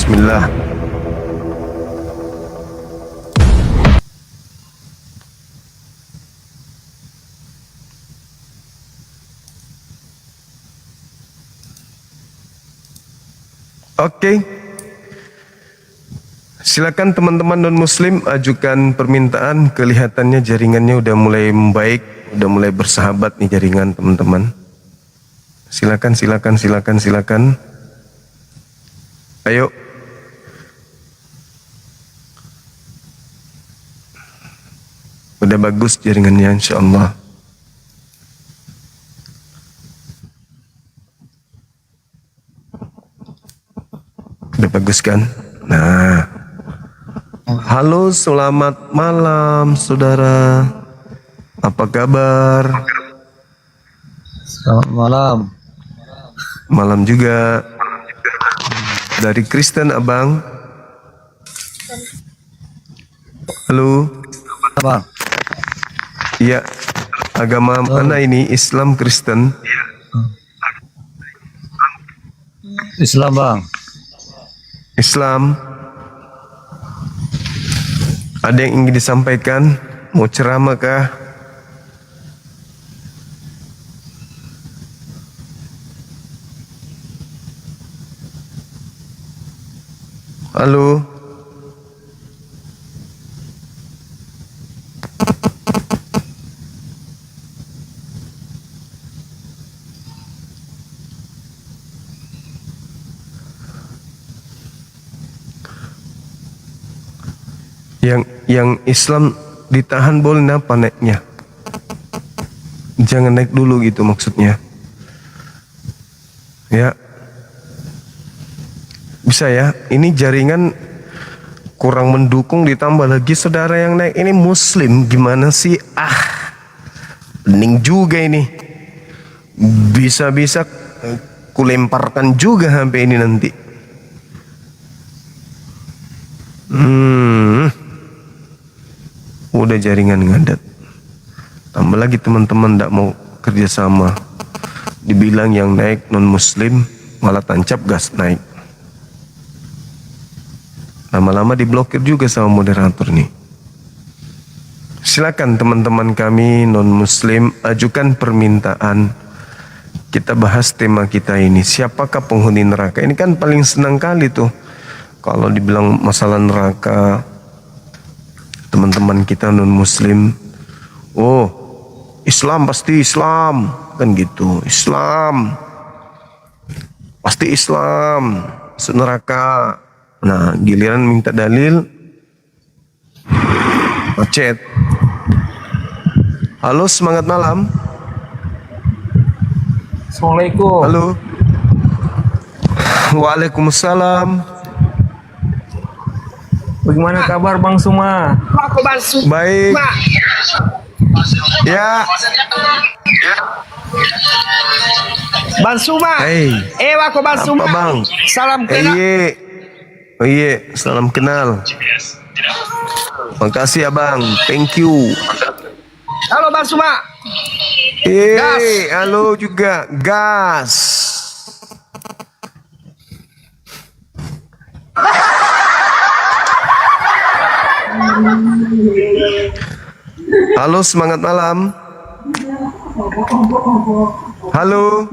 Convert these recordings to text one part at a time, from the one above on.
Bismillah. Oke. Silakan teman-teman non-muslim ajukan permintaan. Kelihatannya jaringannya udah mulai membaik, udah mulai bersahabat nih jaringan teman-teman. Silakan. Ayo. Udah bagus jaringannya insyaallah. Udah bagus kan? Nah. Halo, selamat malam saudara. Apa kabar? Selamat malam. Malam juga. Dari Kristen abang. Halo. Abang. Iya. Agama mana ini? Islam, Kristen? Islam bang. Islam. Ada yang ingin disampaikan? Mau ceramah kah? Halo. Yang Islam ditahan boleh apa naiknya? Jangan naik dulu gitu maksudnya. Ya. Bisa ya. Ini jaringan kurang mendukung, ditambah lagi saudara yang naik ini muslim. Gimana sih? Pening juga ini. Bisa-bisa kulemparkan juga sampai ini nanti. Udah jaringan ngadat. Tambah lagi teman-teman tidak mau kerjasama. Dibilang yang naik non muslim malah tancap gas naik. Lama-lama diblokir juga sama moderator nih. Silakan teman-teman kami non muslim ajukan permintaan. Kita bahas tema kita ini. Siapakah penghuni neraka? Ini kan paling senang kali tuh. Kalau dibilang masalah neraka, teman-teman kita non muslim, oh Islam pasti Islam kan gitu, Islam pasti Islam masuk neraka. Nah giliran minta dalil macet. Halo, semangat malam. Assalamualaikum. Halo. Waalaikumsalam. Bagaimana kabar Bang Suma? Baik. Ya. Bang Suma. Hey. Wako Bang Suma. Apa bang? Salam kenal. Oh iya, salam kenal. Makasih abang, thank you. Halo Bang Suma. Gas. Halo juga, gas. Halo, semangat malam. Halo.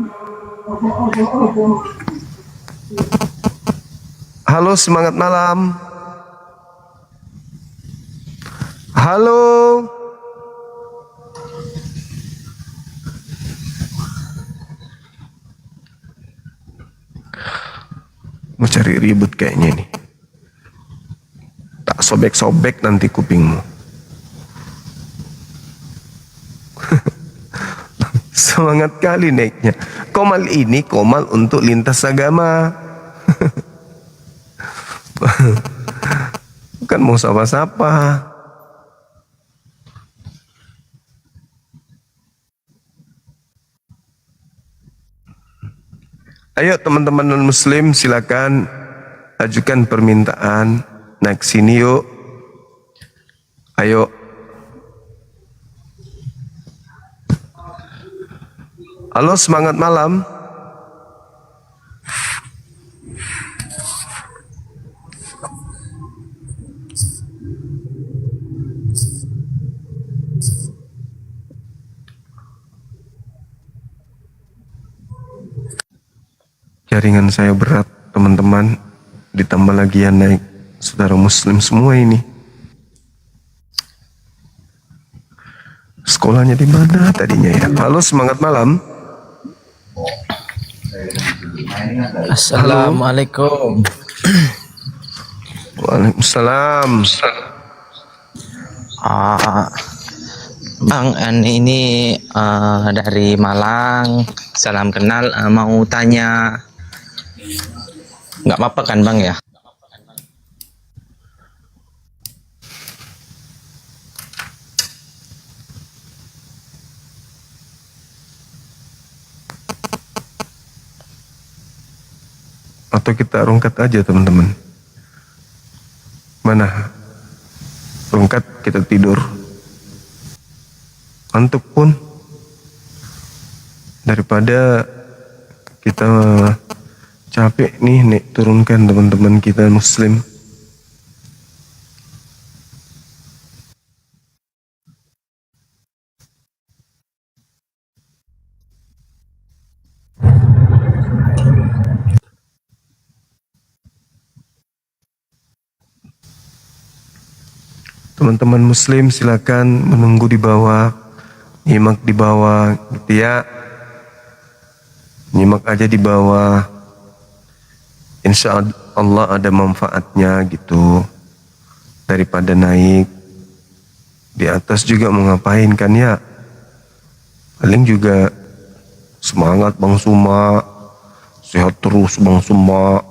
Halo, semangat malam. Halo. Mau cari ribut kayaknya nih. Tak sobek-sobek nanti kupingmu. Semangat kali naiknya. Komal ini komal untuk lintas agama. Bukan mau sapa-sapa. Ayo teman-teman non muslim, silakan ajukan permintaan. Naik sini yuk. Ayo. Halo, semangat malam. jaringan saya berat, teman-teman. Ditambah lagi yang naik saudara muslim semua ini. Sekolahnya di mana tadinya ya? Halo, semangat malam. Assalamualaikum. Waalaikumsalam. Ah, Bang, ini dari Malang. Salam kenal. Mau tanya, nggak apa-apa kan, Bang ya? Atau kita rungkat aja, teman-teman. Mana? Rungkat, kita tidur. Ngantuk pun. Daripada kita capek nih, turunkan teman-teman kita muslim. Teman-teman muslim silakan menunggu di bawah, nyimak di bawah gitu ya. Nyimak aja di bawah. Insya Allah ada manfaatnya gitu. Daripada naik di atas juga mau ngapain kan ya. Paling juga semangat Bang Suma, sehat terus Bang Suma,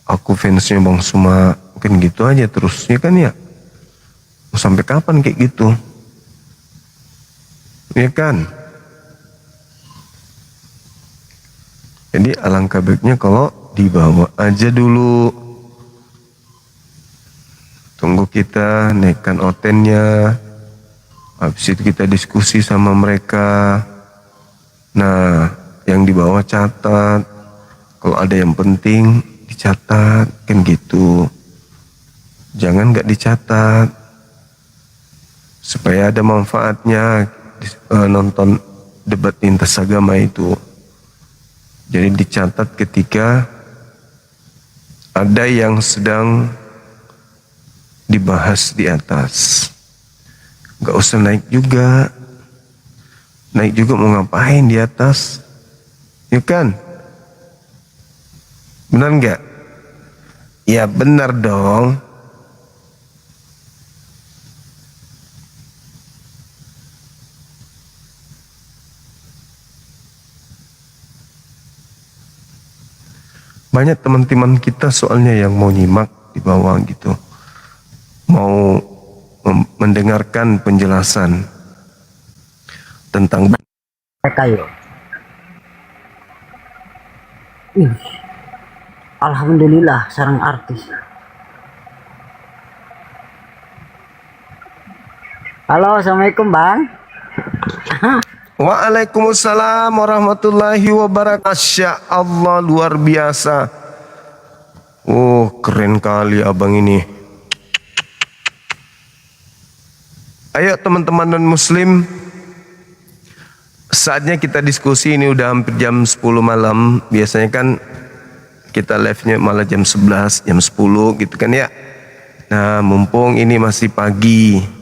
aku fansnya Bang Suma, mungkin gitu aja terusnya kan ya. Mau sampai kapan kayak gitu? Ya kan? Jadi alangkah baiknya kalau dibawa aja dulu. Tunggu kita naikkan otennya. Habis itu kita diskusi sama mereka. Nah, yang dibawa catat. Kalau ada yang penting dicatat, kan gitu. Jangan nggak dicatat. Supaya ada manfaatnya nonton debat lintas agama itu. Jadi dicatat ketika ada yang sedang dibahas di atas. Gak usah naik juga. Naik juga mau ngapain di atas? Ya kan? Benar nggak? Ya benar dong. Banyak teman-teman kita soalnya yang mau nyimak di bawah gitu. Mau mendengarkan penjelasan tentang Kayo. Alhamdulillah sarang artis. Halo, assalamualaikum bang. Waalaikumsalam warahmatullahi wabarakatuh. Masya Allah, luar biasa. Oh, keren kali abang ini. Ayo teman-teman non muslim, saatnya kita diskusi. Ini udah hampir jam 10 malam. Biasanya kan kita live-nya malah jam 11, jam 10 gitu kan ya. Nah, mumpung ini masih pagi.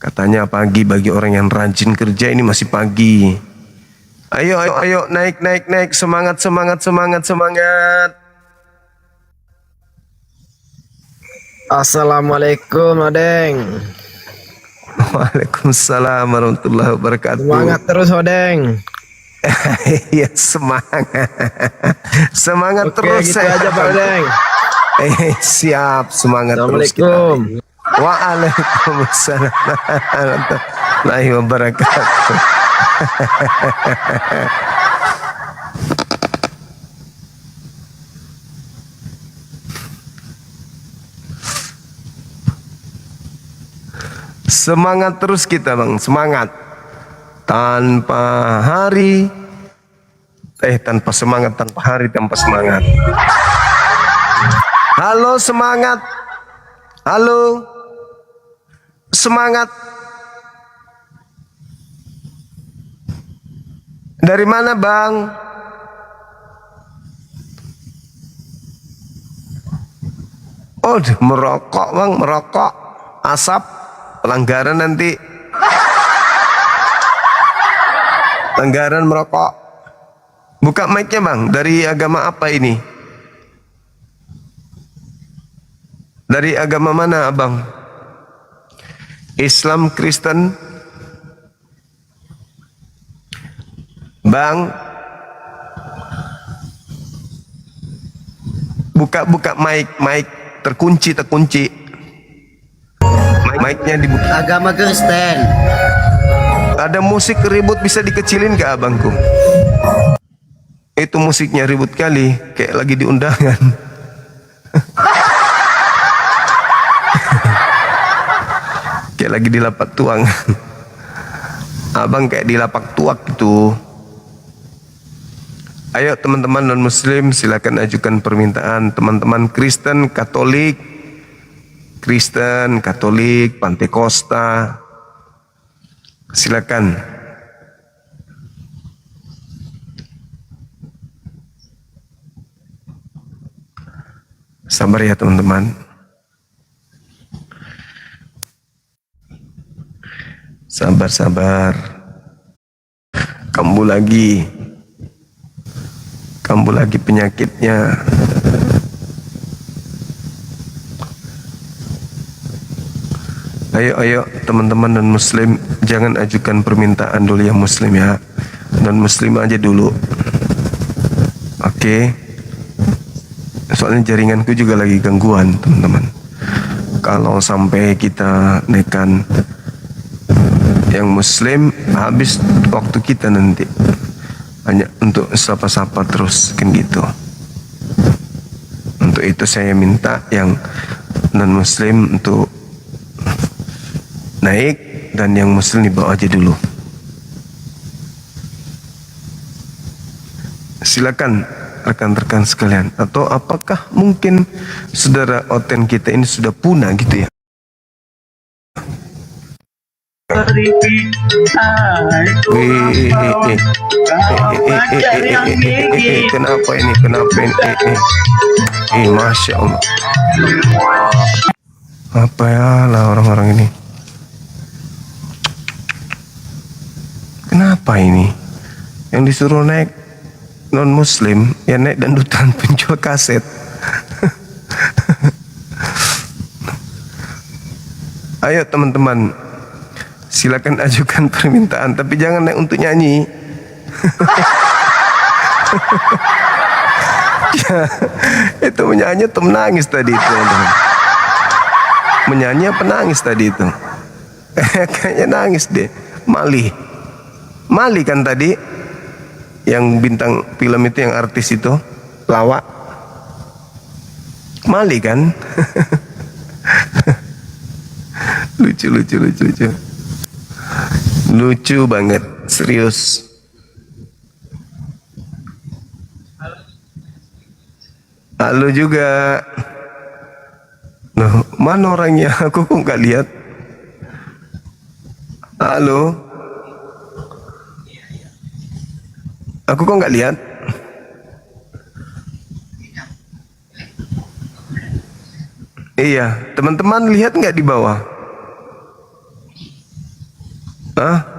Katanya pagi bagi orang yang rajin kerja, ini masih pagi. Ayo, ayo, ayo, naik, naik, naik. Semangat, semangat, semangat, semangat. Assalamualaikum Odeng. Waalaikumsalam warahmatullahi wabarakatuh. Semangat terus Odeng. Iya, semangat. Semangat Oke, terus. gitu aja Pak Odeng. Siap, semangat terus kita. Assalamualaikum. Waalaikumsalam warahmatullahi wabarakatuh. Semangat terus kita bang, semangat. Tanpa hari, tanpa semangat, tanpa hari, tanpa semangat. Halo semangat, halo semangat. Dari mana bang? Oh, merokok bang, merokok. Asap, pelanggaran nanti. Pelanggaran merokok. Buka mic-nya bang, dari agama apa ini? Dari agama mana abang? Islam, Kristen? Bang, buka mic terkunci. Mic-nya dibuka. Agama Kristen. Ada musik ribut, bisa dikecilin ke abangku? Itu musiknya ribut kali, kayak lagi di undangan. Kayak lagi di lapak tuang. Abang kayak di lapak tuak gitu. Ayo teman-teman non muslim, silakan ajukan permintaan. Teman-teman Kristen, Katolik, Pantekosta, silakan. Sabar ya teman-teman. Sabar. Kambuh lagi penyakitnya. Ayo teman-teman non muslim, jangan ajukan permintaan dulu yang muslim ya. Non muslim aja dulu. Oke. Soalnya jaringanku juga lagi gangguan teman-teman. Kalau sampai kita naikkan yang muslim, habis waktu kita nanti. Hanya untuk sapa-sapa terus kan gitu. Untuk itu saya minta yang non muslim untuk naik, dan yang muslim dibawa aja dulu. Silakan rekan-rekan sekalian. Atau apakah mungkin saudara Oten kita ini sudah punah gitu ya? Kenapa ini? Masya Allah. Apa ya lah orang-orang ini? Kenapa ini? Yang disuruh naik non muslim, ya naik dandutan penjual kaset. Ayo teman-teman, silakan ajukan permintaan, tapi jangan naik untuk nyanyi. Ya, itu menyanyi atau menangis tadi itu, teman-teman? Menyanyi apa nangis tadi itu? Kayaknya nangis deh. Mali kan tadi, yang bintang film itu, yang artis itu, lawak. Mali kan? Lucu banget, serius. Halo juga. Nah, mana orangnya? Aku kok nggak lihat. Halo. Aku kok nggak lihat. Iya, teman-teman lihat nggak di bawah? Hah?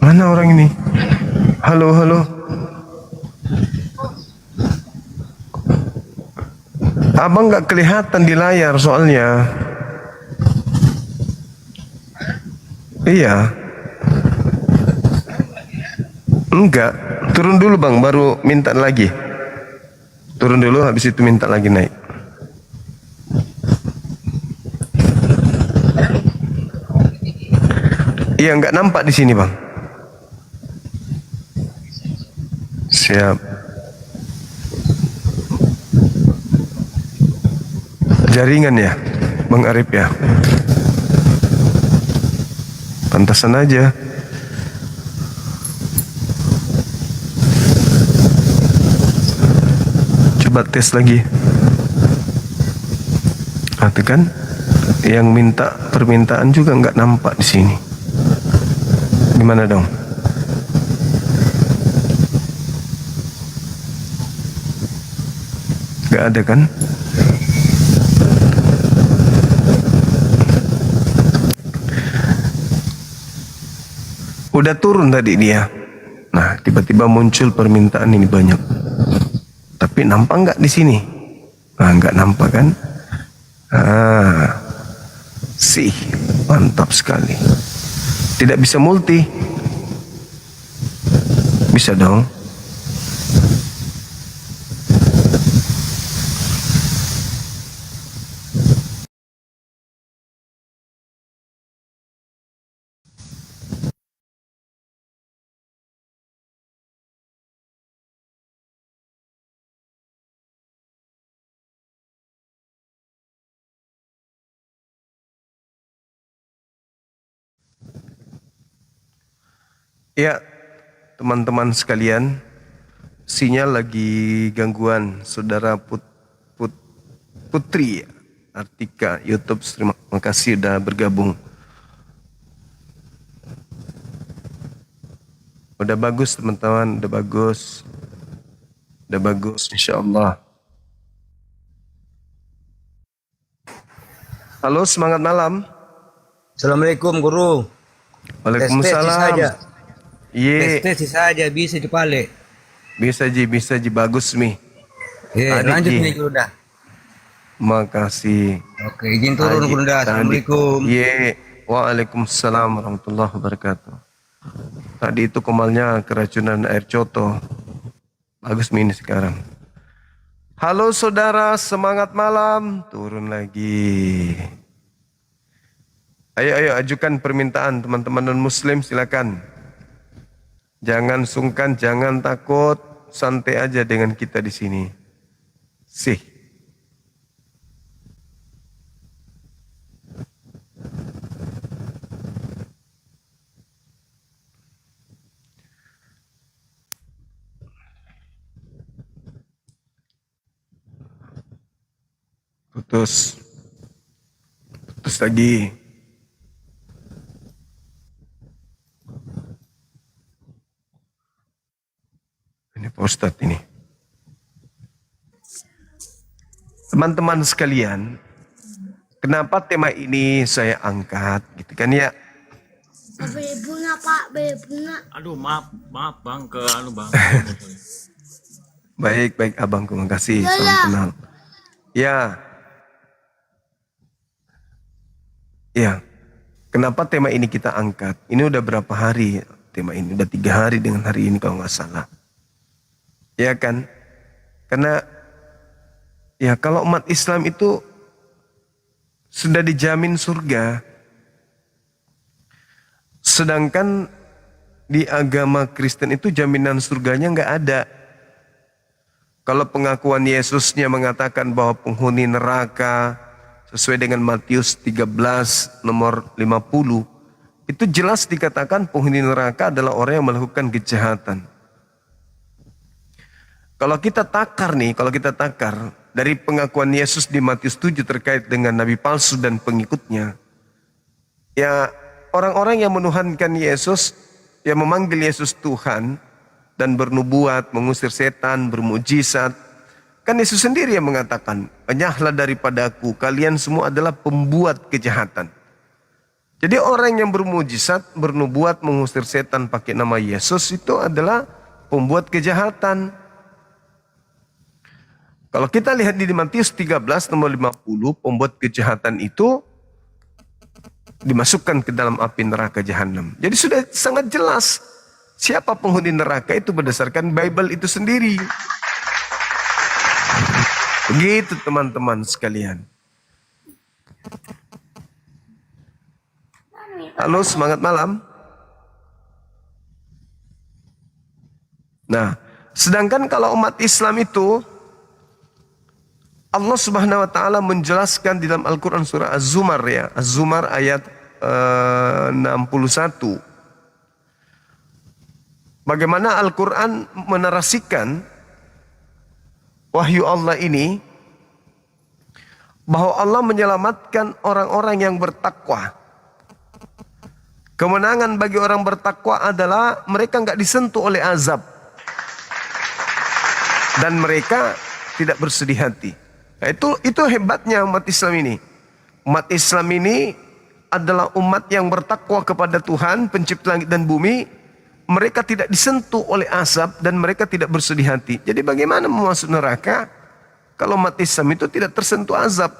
Mana orang ini? Halo. Abang nggak kelihatan di layar soalnya. Iya. Enggak. Turun dulu bang, baru minta lagi. Turun dulu, habis itu minta lagi naik. Iya, nggak nampak di sini bang. Siap. Jaringan ya. Bang Arif ya. Pantasan aja. Coba tes lagi. Ah, itu kan yang minta permintaan juga nggak nampak di sini. Gimana dong? Nggak ada kan? Udah turun tadi dia. Nah, tiba-tiba muncul permintaan ini banyak. Tapi nampak nggak di sini? Nah, nggak nampak kan? Ah, sih, mantap sekali. Tidak bisa multi. Bisa dong. Ya, teman-teman sekalian, sinyal lagi gangguan. Saudara Putri Artika YouTube, terima kasih sudah bergabung. Udah bagus teman-teman, udah bagus. Udah bagus, insya Allah. Halo, semangat malam. Assalamualaikum guru. Waalaikumsalam. Ye, Tes saja bisa dipale. bisa ji, bagus mi. Adik Lanjut Ji. nih guru dah. Makasih. Oke, izin turun Adik, guru dah. Assalamualaikum. Ye, waalaikumsalam warahmatullahi wabarakatuh. Tadi itu komalnya keracunan air coto. Bagus mi ini sekarang. Halo saudara, semangat malam. Turun lagi. Ayo ajukan permintaan teman-teman non-muslim, silakan. Jangan sungkan, jangan takut, santai aja dengan kita di sini. Sih. Putus lagi. Ini Pak Ustadz ini. Teman-teman sekalian, kenapa tema ini saya angkat gitu kan ya? Beli bunga Pak, beli bunga. Aduh, maaf Bang ke Bang. Baik abangku, makasih. Salam kenal. Ya. Kenapa tema ini kita angkat? Ini udah berapa hari tema ini? Udah 3 hari dengan hari ini kalau nggak salah. Ya kan? Karena ya kalau umat Islam itu sudah dijamin surga. Sedangkan di agama Kristen itu jaminan surganya nggak ada. Kalau pengakuan Yesusnya mengatakan bahwa penghuni neraka sesuai dengan Matius 13 nomor 50, itu jelas dikatakan penghuni neraka adalah orang yang melakukan kejahatan. Kalau kita takar dari pengakuan Yesus di Matius 7 terkait dengan nabi palsu dan pengikutnya, ya orang-orang yang menuhankan Yesus, yang memanggil Yesus Tuhan dan bernubuat, mengusir setan, bermujizat, kan Yesus sendiri yang mengatakan, "Enyahlah daripada aku, kalian semua adalah pembuat kejahatan." Jadi orang yang bermujizat, bernubuat, mengusir setan pakai nama Yesus itu adalah pembuat kejahatan. Kalau kita lihat di Matius 13 nomor 50, pembuat kejahatan itu dimasukkan ke dalam api neraka jahanam. Jadi sudah sangat jelas siapa penghuni neraka itu berdasarkan Bible itu sendiri. Begitu teman-teman sekalian. Halo, semangat malam. Nah, sedangkan kalau umat Islam itu Allah Subhanahu wa taala menjelaskan di dalam Al-Qur'an surah Az-Zumar ya. Az-Zumar ayat 61. Bagaimana Al-Qur'an menarasikan wahyu Allah ini bahwa Allah menyelamatkan orang-orang yang bertakwa. Kemenangan bagi orang bertakwa adalah mereka nggak disentuh oleh azab dan mereka tidak bersedih hati. Nah, itu hebatnya umat Islam ini. Umat Islam ini adalah umat yang bertakwa kepada Tuhan, pencipta langit dan bumi. Mereka tidak disentuh oleh azab dan mereka tidak bersedih hati. Jadi bagaimana mau masuk neraka kalau umat Islam itu tidak tersentuh azab?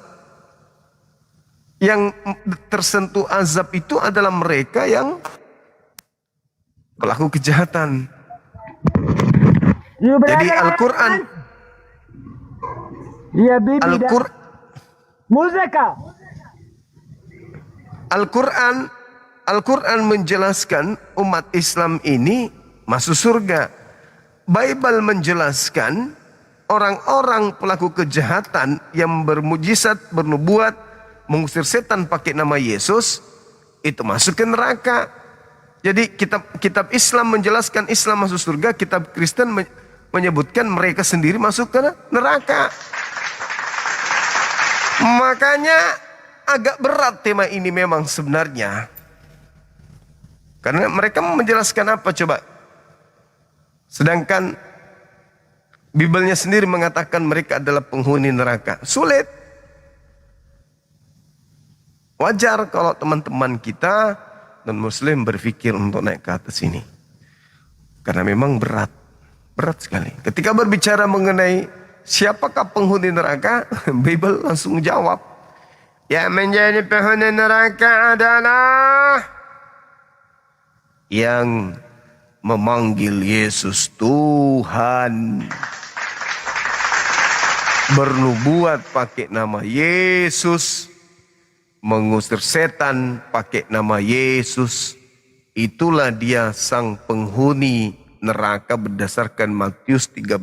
Yang tersentuh azab itu adalah mereka yang pelaku kejahatan. Jadi Al-Quran Al-Quran menjelaskan umat Islam ini masuk surga. Bible menjelaskan orang-orang pelaku kejahatan yang bermujizat, bernubuat, mengusir setan pakai nama Yesus, itu masuk ke neraka. Jadi kitab Islam menjelaskan Islam masuk surga, kitab Kristen menyebutkan mereka sendiri masuk ke neraka. Makanya agak berat tema ini memang sebenarnya. Karena mereka menjelaskan apa coba? Sedangkan Bibelnya sendiri mengatakan mereka adalah penghuni neraka. Sulit. Wajar kalau teman-teman kita non-muslim berpikir untuk naik ke atas ini. Karena memang berat. Berat sekali. Ketika berbicara mengenai siapakah penghuni neraka, Bible langsung jawab. Yang menjadi penghuni neraka adalah yang memanggil Yesus Tuhan, bernubuat pakai nama Yesus, mengusir setan pakai nama Yesus. Itulah dia sang penghuni neraka berdasarkan Matius 13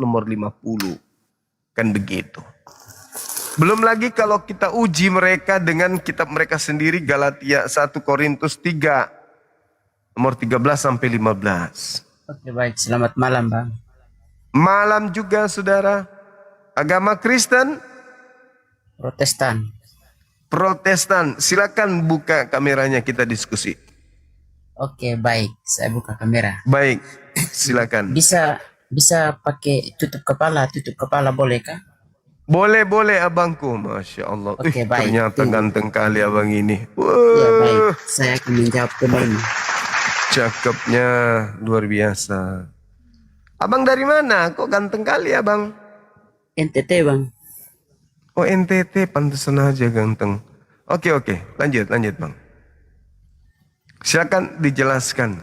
nomor 50. Kan begitu. Belum lagi kalau kita uji mereka dengan kitab mereka sendiri, Galatia 1 Korintus 3 nomor 13 sampai 15. Oke, baik, selamat malam Bang. Malam juga saudara. Agama Kristen, Protestan. Protestan. Silakan buka kameranya, kita diskusi. Oke, baik, saya buka kamera. Baik, silakan. Bisa pakai tutup kepala boleh kah? Boleh abangku, Masya Allah. Oke, baik. Ternyata ganteng kali abang ini. Ya baik, saya akan menjawab kembali. Cakepnya luar biasa. Abang dari mana? Kok ganteng kali abang? NTT Bang. Oh NTT, pantesan aja ganteng. Oke, lanjut bang. Silakan dijelaskan.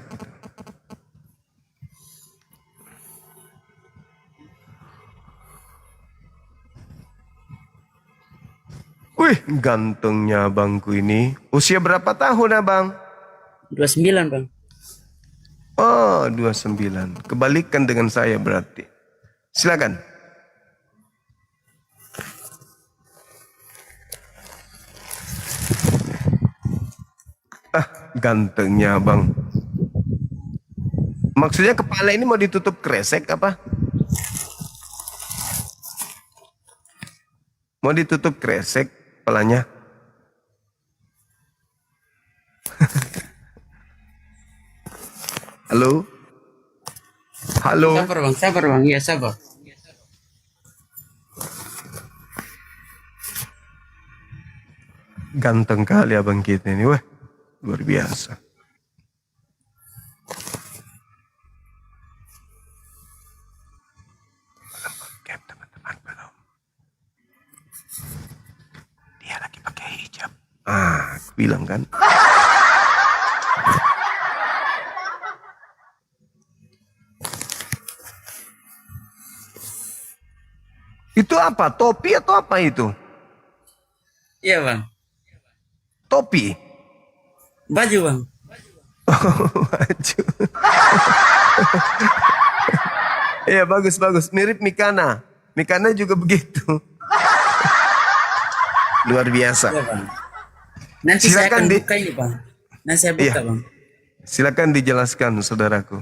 Wih, gantengnya abangku ini. Usia berapa tahun abang? 29 Bang. Oh, 29. Kebalikan dengan saya berarti. Silakan. Gantengnya abang. Maksudnya kepala ini mau ditutup kresek apa? Mau ditutup kresek kepalanya? Halo? Halo? Sabar Bang, iya sabar. Ganteng kali abang kita ini, wah. Luar biasa. Teman-teman belum. Dia lagi pakai hijab. Aku bilang kan. Itu apa? Topi atau apa itu? Iya Bang. Topi? Baju Bang. Baju. Iya bagus. Mirip Mikana. Mikana juga begitu. Luar biasa. Ya bang. Nanti saya Silakan, akan Di. buka ini bang. Nanti saya buka Iya. bang. Silakan dijelaskan, saudaraku.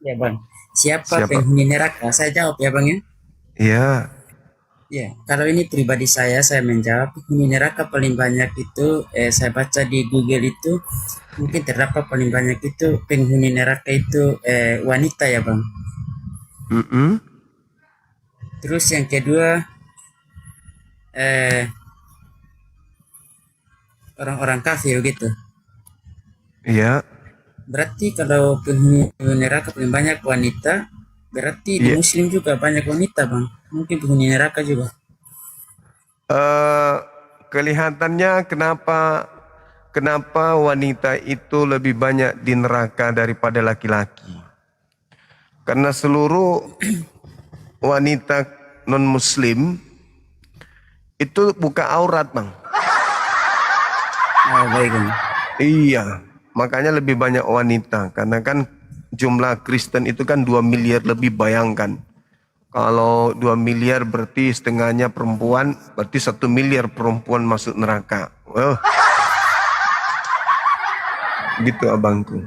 Ya bang. Siapa Siapa? penghuni neraka? Saya jawab ya bang ya. Iya. Ya, kalau ini pribadi saya menjawab penghuni neraka paling banyak itu, saya baca di Google itu, mungkin terdapat paling banyak itu penghuni neraka itu wanita ya bang. Mm-mm. Terus yang kedua, orang-orang kafir gitu. Iya. Berarti kalau penghuni neraka paling banyak wanita, berarti di Iya. Muslim juga banyak wanita bang. Mungkin penghuni neraka juga. Kelihatannya kenapa wanita itu lebih banyak di neraka daripada laki-laki? Karena seluruh wanita non-muslim itu buka aurat, Bang. Oh baik bang. Iya, makanya lebih banyak wanita. Karena kan jumlah Kristen itu kan 2 miliar lebih, bayangkan. Kalau 2 miliar berarti setengahnya perempuan, berarti 1 miliar perempuan masuk neraka. Wah. Gitu abangku.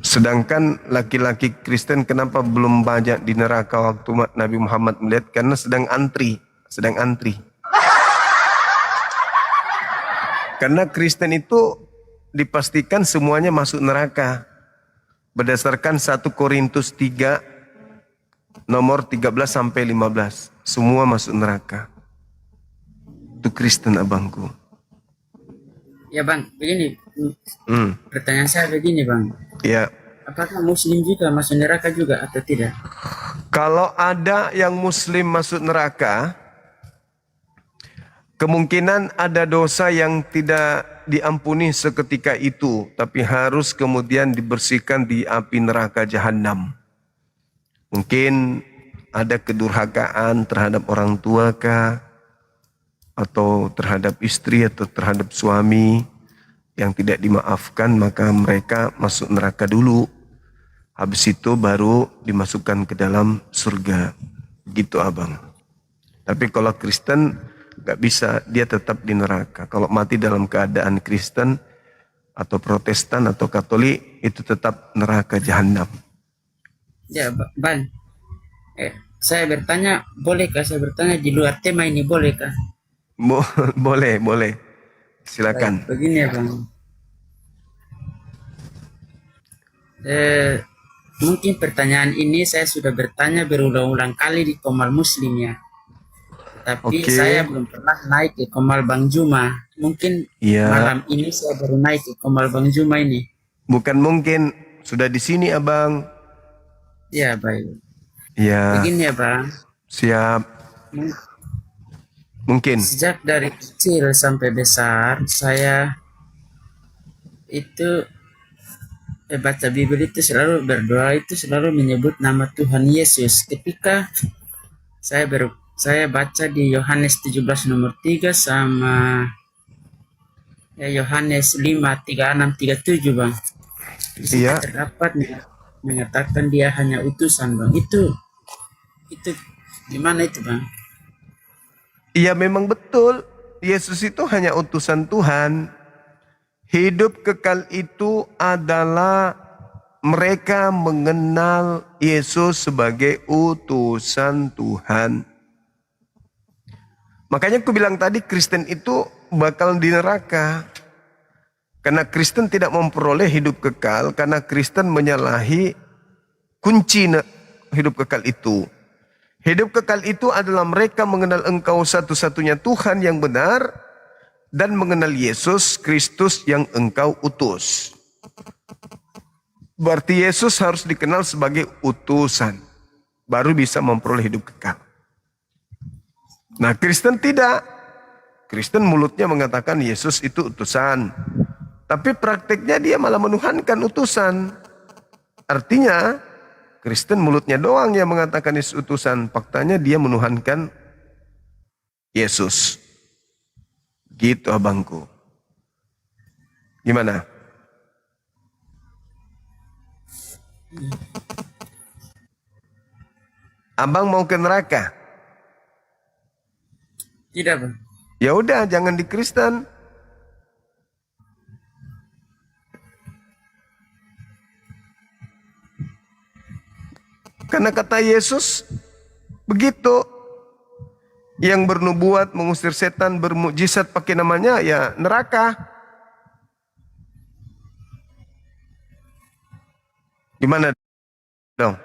Sedangkan laki-laki Kristen kenapa belum banyak di neraka waktu Nabi Muhammad melihat? Karena sedang antri. Karena Kristen itu dipastikan semuanya masuk neraka. Berdasarkan 1 Korintus 3 nomor 13 sampai 15. Semua masuk neraka. Itu Kristen abangku. Ya bang, begini. Hmm. Pertanyaan saya begini bang. Ya. Apakah Muslim juga masuk neraka juga atau tidak? Kalau ada yang muslim masuk neraka, kemungkinan ada dosa yang tidak diampuni seketika itu, tapi harus kemudian dibersihkan di api neraka jahanam. Mungkin ada kedurhakaan terhadap orang tua kah, atau terhadap istri atau terhadap suami yang tidak dimaafkan, maka mereka masuk neraka dulu. Habis itu baru dimasukkan ke dalam surga. Gitu abang. Tapi kalau Kristen gak bisa, dia tetap di neraka. Kalau mati dalam keadaan Kristen atau Protestan atau Katolik, itu tetap neraka jahanam. Ya bang. Saya bertanya, bolehkah saya bertanya di luar tema ini, bolehkah? Boleh. Silakan. Baik, begini ya bang. Mungkin pertanyaan ini saya sudah bertanya berulang-ulang kali di Komal Muslim ya. Tapi Oke. saya belum pernah naik ke Komal Bang Juma. Mungkin Iya. malam ini saya baru naik ke Komal Bang Juma ini. Bukan mungkin, sudah di sini abang. Ya baik. Ya, Begini ya bang. siap. Mungkin. Sejak dari kecil sampai besar saya itu baca Bible itu selalu berdoa, itu selalu menyebut nama Tuhan Yesus. Ketika saya baca di Yohanes 17 nomor 3 sama Yohanes 5 36 37 bang. Di situ Iya. terdapat mengatakan dia hanya utusan bang. Itu gimana itu bang? Iya memang betul. Yesus itu hanya utusan Tuhan. Hidup kekal itu adalah mereka mengenal Yesus sebagai utusan Tuhan. Makanya aku bilang tadi Kristen itu bakal di neraka. Karena Kristen tidak memperoleh hidup kekal. Karena Kristen menyalahi kunci hidup kekal itu. Hidup kekal itu adalah mereka mengenal Engkau satu-satunya Tuhan yang benar dan mengenal Yesus Kristus yang Engkau utus. Berarti Yesus harus dikenal sebagai utusan, baru bisa memperoleh hidup kekal. Nah, Kristen tidak. Kristen mulutnya mengatakan Yesus itu utusan, tapi prakteknya dia malah menuhankan utusan. Artinya Kristen mulutnya doang yang mengatakan Yesus utusan, faktanya dia menuhankan Yesus. Gitu abangku. Gimana? Abang mau ke neraka? Tidak bang. Ya udah, jangan di Kristen. Karena kata Yesus begitu, yang bernubuat, mengusir setan, bermukjizat pakai namanya, ya neraka. Gimana dong?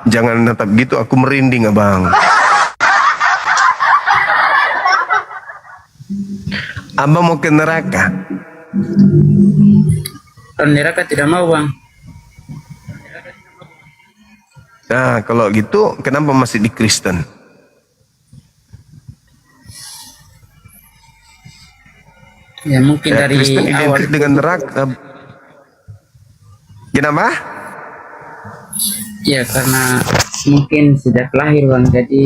Jangan natap gitu, aku merinding abang. Abang mau ke neraka? Kalau neraka tidak mau bang. Nah, kalau gitu kenapa masih di Kristen? Ya mungkin Ya, dari Kristen awal. identik dengan neraka. Kenapa? Ya karena mungkin sejak lahir bang, jadi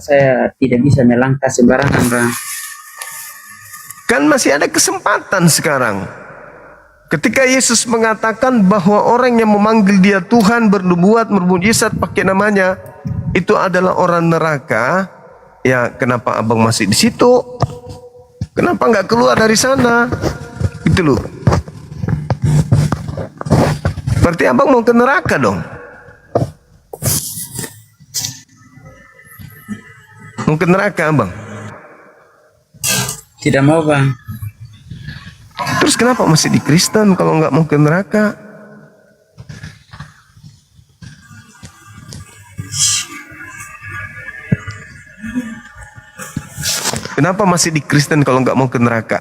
saya tidak bisa melangkah sembarangan bang. Kan masih ada kesempatan sekarang. Ketika Yesus mengatakan bahwa orang yang memanggil dia Tuhan, bernubuat, bermujizat pakai namanya, itu adalah orang neraka. Ya, kenapa abang masih di situ? Kenapa nggak keluar dari sana? Gitu loh. Berarti abang mau ke neraka dong? Mau ke neraka abang? Tidak mau bang. Terus kenapa masih di Kristen kalau nggak mau ke neraka? Kenapa masih di Kristen kalau nggak mau ke neraka?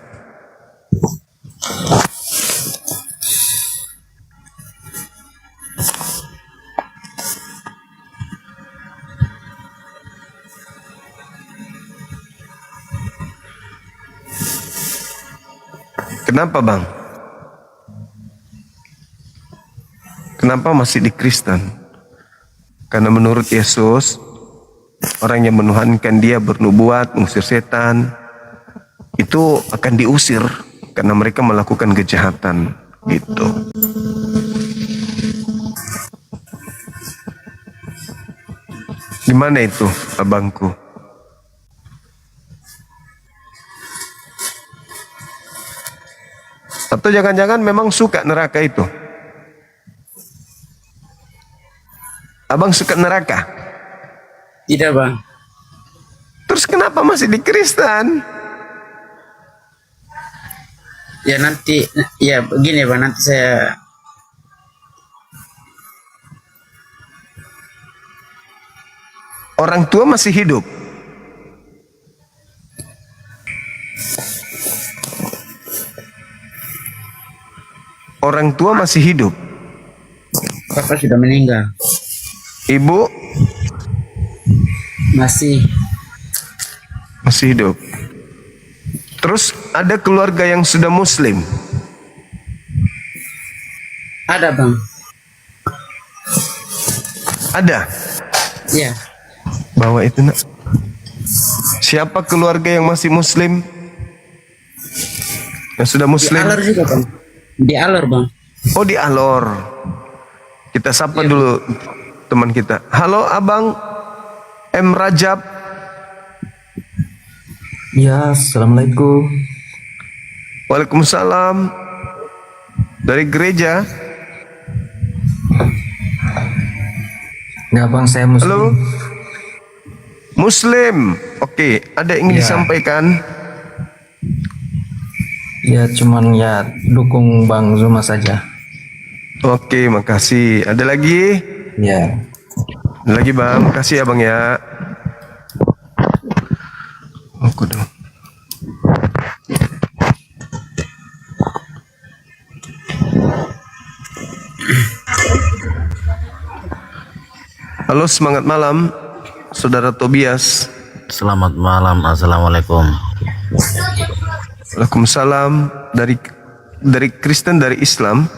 Kenapa bang? Kenapa masih di Kristen? Karena menurut Yesus, orang yang menuhankan dia, bernubuat, mengusir setan, itu akan diusir karena mereka melakukan kejahatan. Gitu. Gimana itu abangku? Atau jangan-jangan memang suka neraka itu? Abang suka neraka? Tidak bang. Terus kenapa masih di Kristen? Ya nanti, ya begini bang, nanti saya Orang tua masih hidup? Orang tua masih hidup? Bapak sudah meninggal. Ibu Masih. masih hidup? Terus ada keluarga yang sudah Muslim? Ada bang. Ada? Ya. Bawa itu nak. Siapa keluarga yang masih Muslim? Yang sudah Di Muslim? Alor juga bang. Di Alor bang. Oh, di Alor. Kita sapa dulu teman kita. Halo abang M. Rajab. Ya, assalamualaikum. Waalaikumsalam. Dari gereja. Enggak bang, saya muslim. Halo. Muslim. Oke, ada yang ingin Ya. disampaikan? Ya, cuman ya dukung Bang Zuma saja. Oke, makasih. Ada lagi? Ya. Ada lagi bang, makasih ya bang ya. Aku dong. Halo, semangat malam, saudara Tobias. Selamat malam, assalamualaikum. Waalaikumsalam. Dari Kristen, dari Islam.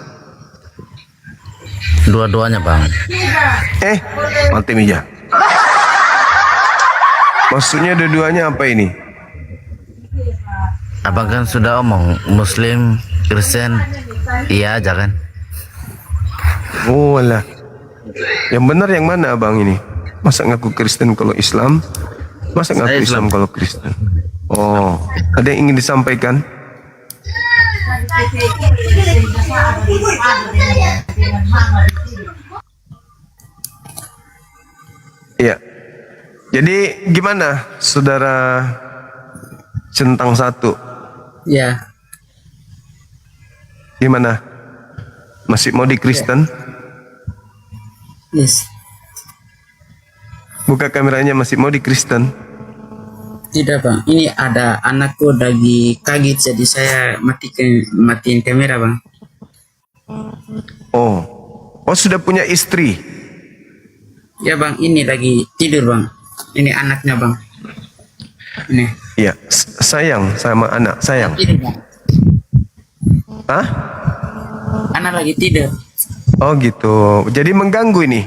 Dua-duanya bang. Mati meja. Maksudnya dua-duanya apa ini? Abang kan sudah omong Muslim, Kristen, iya aja kan? Oh lah. Yang benar yang mana abang ini? Masa ngaku Kristen kalau Islam? Masa ngaku Saya Islam Islam. kalau Kristen? Oh, ada yang ingin disampaikan? Iya. Jadi gimana saudara Centang Satu? Ya, Gimana? Masih mau di Kristen? yes. Buka kameranya, masih mau di Kristen? Tidak bang, ini ada anakku lagi kaget jadi saya matiin kamera bang. Oh. Oh, sudah punya istri? Ya bang, ini lagi tidur bang. Ini anaknya bang. Ini. Iya, sayang sama anak, sayang. Tidur bang. Hah? Anak lagi tidur. Oh gitu. Jadi mengganggu ini?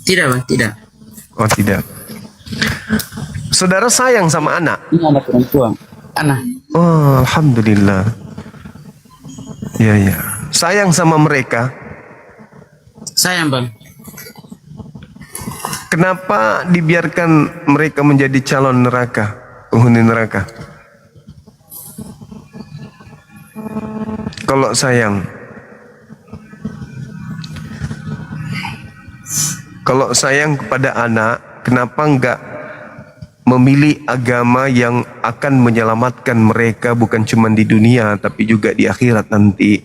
Tidak bang, tidak. Oh tidak. Saudara sayang sama anak? Ini anak perempuan. Anak. Oh, alhamdulillah. Iya, iya. Sayang sama mereka. Sayang bang. Kenapa dibiarkan mereka menjadi calon neraka, penghuni neraka? Kalau sayang. Kalau sayang kepada anak, kenapa enggak memilih agama yang akan menyelamatkan mereka bukan cuma di dunia tapi juga di akhirat nanti?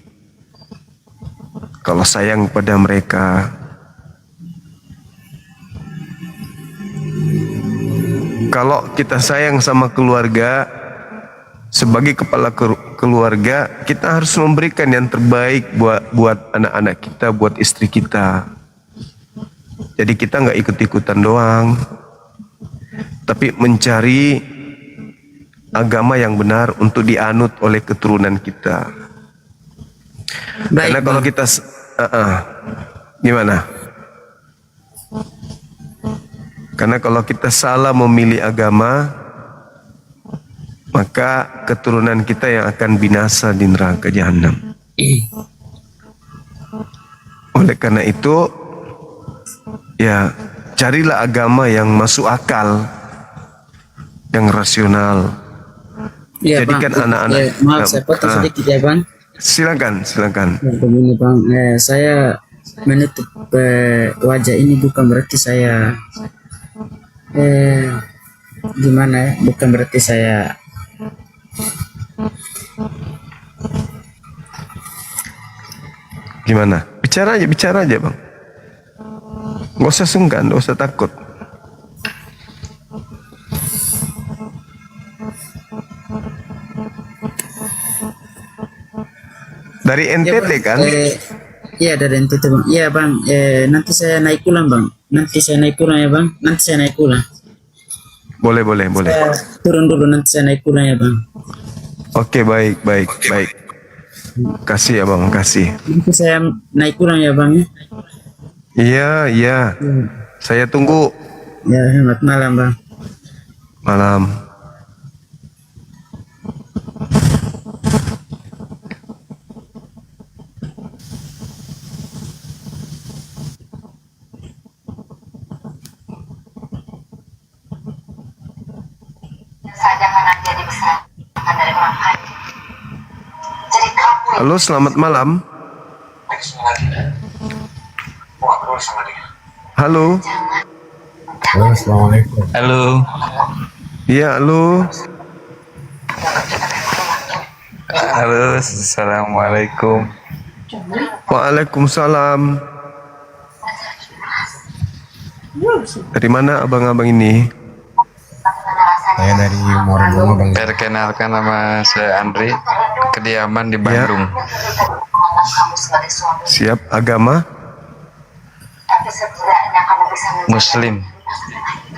Kalau sayang kepada mereka. Kalau kita sayang sama keluarga, sebagai kepala keluarga, kita harus memberikan yang terbaik buat anak-anak kita, buat istri kita. Jadi kita nggak ikut-ikutan doang, tapi mencari agama yang benar untuk dianut oleh keturunan kita. Baik Karena kalau bang. kita gimana? Karena kalau kita salah memilih agama, maka keturunan kita yang akan binasa di neraka jahanam. Oleh karena itu, ya carilah agama yang masuk akal, yang rasional. Iya Jadikan bang. anak-anak. Maaf saya potong sedikit ya bang. Silakan, silakan. Ya, begini bang, saya menutup wajah ini bukan berarti saya gimana ya? Bukan berarti saya Gimana? Bicara aja bang. Gak usah sungkan, gak usah takut. Dari NTT kan? Iya dari NTT bang. Iya bang. Nanti saya naik ulang bang. Nanti saya naik ulang ya bang. Nanti saya naik ulang. Boleh. Turun dulu nanti saya naik ulang ya bang. Oke, baik. Kasih ya bang, kasih. Nanti saya naik ulang ya bang. Iya. Saya tunggu Ya selamat malam bang. malam. Halo, selamat malam. Halo. Halo. Iya, halo. Halo, assalamualaikum. Waalaikumsalam. Dari mana abang-abang ini? Saya dari Muara Bunga Bang. Perkenalkan nama saya Andri, kediaman di Bandung. Siap, agama? Muslim.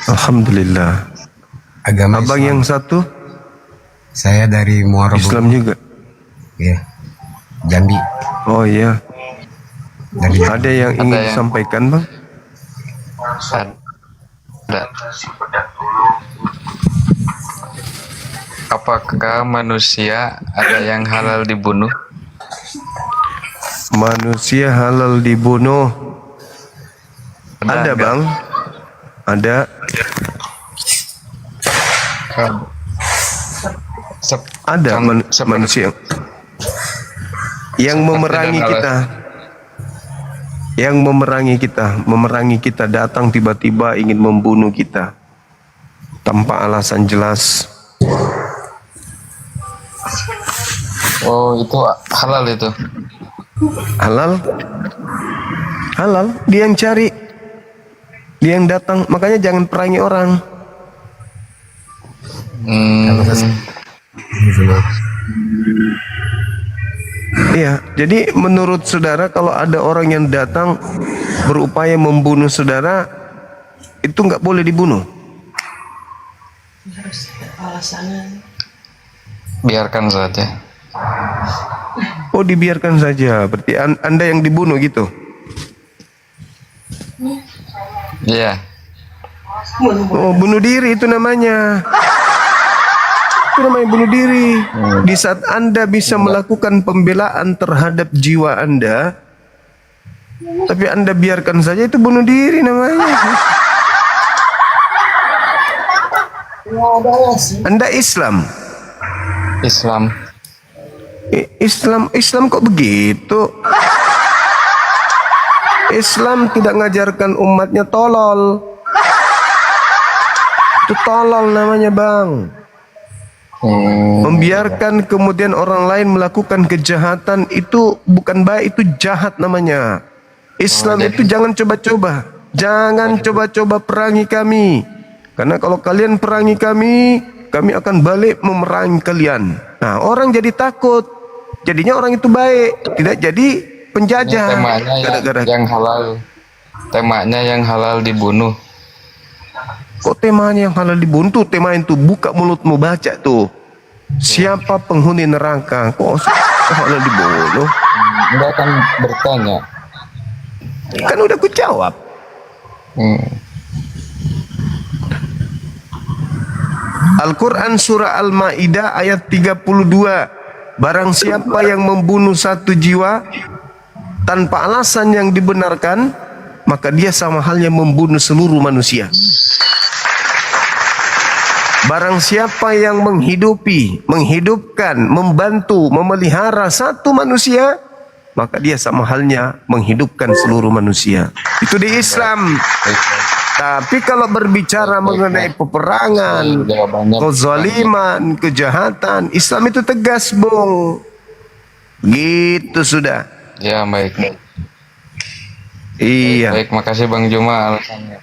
Alhamdulillah. Agama Abang Islam. yang satu Saya dari Muara Bunga. Islam juga. Iya. Jambi. Oh iya. Dari Ada yang ingin yang- disampaikan bang? Ada. Apa Apakah manusia ada yang halal dibunuh? Manusia halal dibunuh. Ada enggak? bang. Ada. Ada manusia yang memerangi tidak kita. Yang memerangi kita datang tiba-tiba ingin membunuh kita tanpa alasan jelas. Oh, itu halal itu. Halal. Dia yang cari, dia yang datang. Makanya jangan perangi orang. Iya, jadi menurut saudara kalau ada orang yang datang berupaya membunuh saudara, itu nggak boleh dibunuh. Biarkan saja. Oh, dibiarkan saja. Berarti Anda yang dibunuh gitu. Iya. Oh, bunuh diri itu namanya. Itu namanya bunuh diri. Di saat Anda bisa melakukan pembelaan terhadap jiwa Anda, tapi Anda biarkan saja, itu bunuh diri namanya. Anda Islam. Islam kok begitu? Islam tidak mengajarkan umatnya tolol. Itu tolol namanya, Bang. Membiarkan kemudian orang lain melakukan kejahatan itu bukan baik, itu jahat namanya. Islam itu jangan coba-coba. Jangan coba-coba perangi kami. Karena kalau kalian perangi kami akan balik memerangi kalian. Nah, orang jadi takut. Jadinya orang itu baik, tidak jadi penjajah. Temanya yang halal. Temanya yang halal dibunuh. Kok temanya yang halal dibunuh? Tema itu buka mulutmu baca tuh. Siapa penghuni neraka? Kok halal dibunuh? Enggak akan bertanya. Kan udah ku jawab. Al-Quran surah Al-Ma'idah ayat 32. Barang siapa yang membunuh satu jiwa tanpa alasan yang dibenarkan, maka dia sama halnya membunuh seluruh manusia. Barang siapa yang menghidupkan, membantu, memelihara satu manusia, maka dia sama halnya menghidupkan seluruh manusia. Itu di Islam. Tapi kalau berbicara mengenai peperangan, kezaliman, kejahatan, Islam itu tegas, Bung. Gitu sudah. Ya, baik. Iya. Baik, makasih Bang Juma alasannya.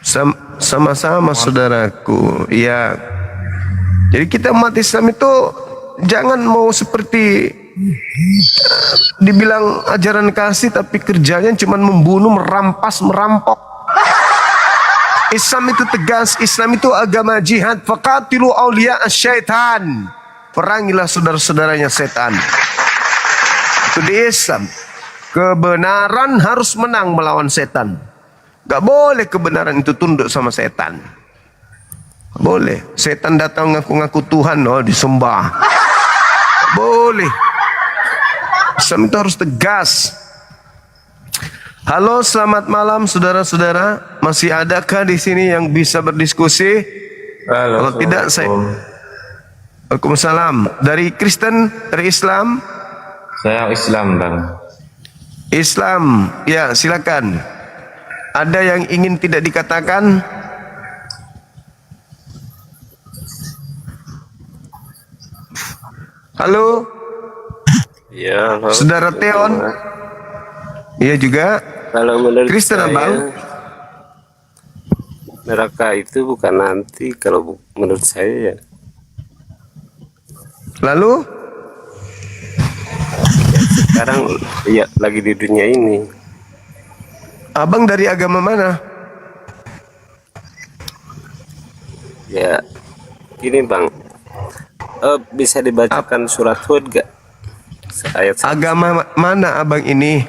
Sama-sama saudaraku. Iya. Jadi kita umat Islam itu jangan mau seperti dibilang ajaran kasih tapi kerjanya cuma membunuh, merampas, merampok. Islam itu tegas, Islam itu agama jihad. Faqatilu awliya syaitan. Perangilah saudara-saudaranya setan. Itu di Islam. Kebenaran harus menang melawan setan. Gak boleh kebenaran itu tunduk sama setan. Boleh. Setan datang ngaku-ngaku Tuhan, oh disembah. Boleh. Islam itu harus tegas. Halo, selamat malam saudara-saudara. Masih adakah di sini yang bisa berdiskusi? Kalau tidak, saya. Waalaikumsalam. Dari Kristen, dari Islam? Saya Islam, Bang. Islam, ya silakan. Ada yang ingin tidak dikatakan? Halo? Ya, halo. Saudara Teon? Iya juga. Kalau menurut Kristen, saya, Abang? neraka itu bukan nanti. Kalau menurut saya ya. Lalu? Sekarang ya lagi di dunia ini. Abang dari agama mana? Ya, gini Bang. Bisa dibacakan surat Hud gak? Ayat Agama mana abang ini?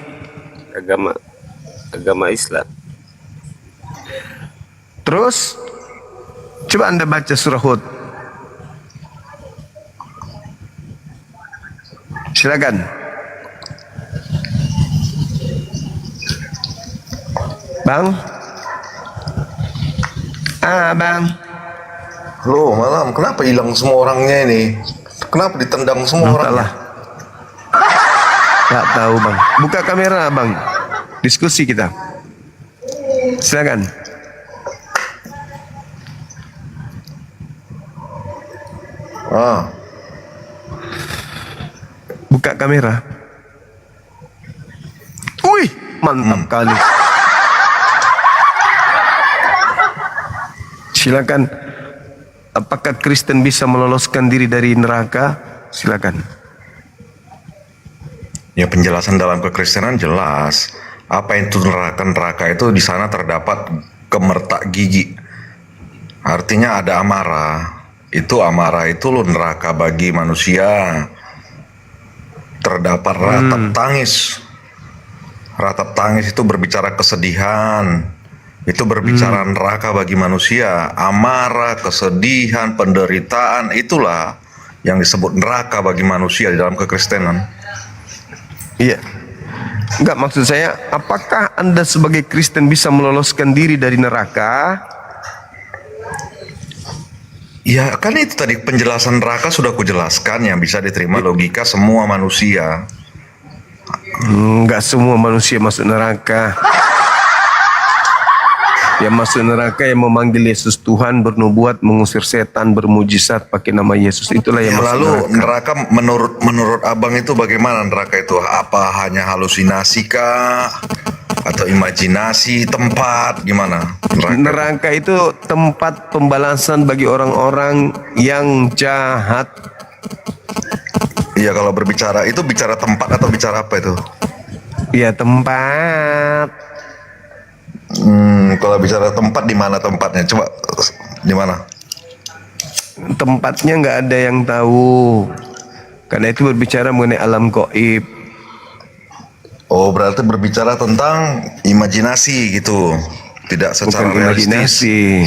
Agama Islam. Terus coba Anda baca surah Hud. Silakan. Bang. Bang. Loh, malam. Kenapa hilang semua orangnya ini? Kenapa ditendang semua orangnya? Gak tahu, Bang. Buka kamera, Bang. Diskusi kita. Silakan. Buka kamera. Wih, mantap kali. Silakan. Apakah Kristen bisa meloloskan diri dari neraka? Silakan. Ya, penjelasan dalam kekristenan jelas. Apa itu neraka? Neraka itu di sana terdapat gemertak gigi. Artinya ada amarah. Itu amarah itu loh neraka bagi manusia. Terdapat ratap tangis. Ratap tangis itu berbicara kesedihan. Itu berbicara neraka bagi manusia. Amarah, kesedihan, penderitaan, itulah yang disebut neraka bagi manusia di dalam kekristenan. Iya. Enggak, maksud saya, apakah Anda sebagai Kristen bisa meloloskan diri dari neraka? Ya, kan itu tadi penjelasan neraka sudah kujelaskan, yang bisa diterima logika semua manusia. Enggak semua manusia masuk neraka. Yang masuk neraka yang memanggil Yesus Tuhan, bernubuat, mengusir setan, bermujizat pakai nama Yesus, itulah yang masuk Lalu neraka. menurut abang itu bagaimana neraka itu? Apa hanya halusinasi kah? Atau imajinasi tempat? Gimana? Neraka itu tempat pembalasan bagi orang-orang yang jahat. Iya, kalau berbicara itu bicara tempat atau bicara apa itu? Iya, tempat. Kalau bicara tempat, di mana tempatnya? Coba, di mana? Tempatnya nggak ada yang tahu. Karena itu berbicara mengenai alam gaib. Oh, berarti berbicara tentang imajinasi gitu. Tidak secara Bukan imajinasi.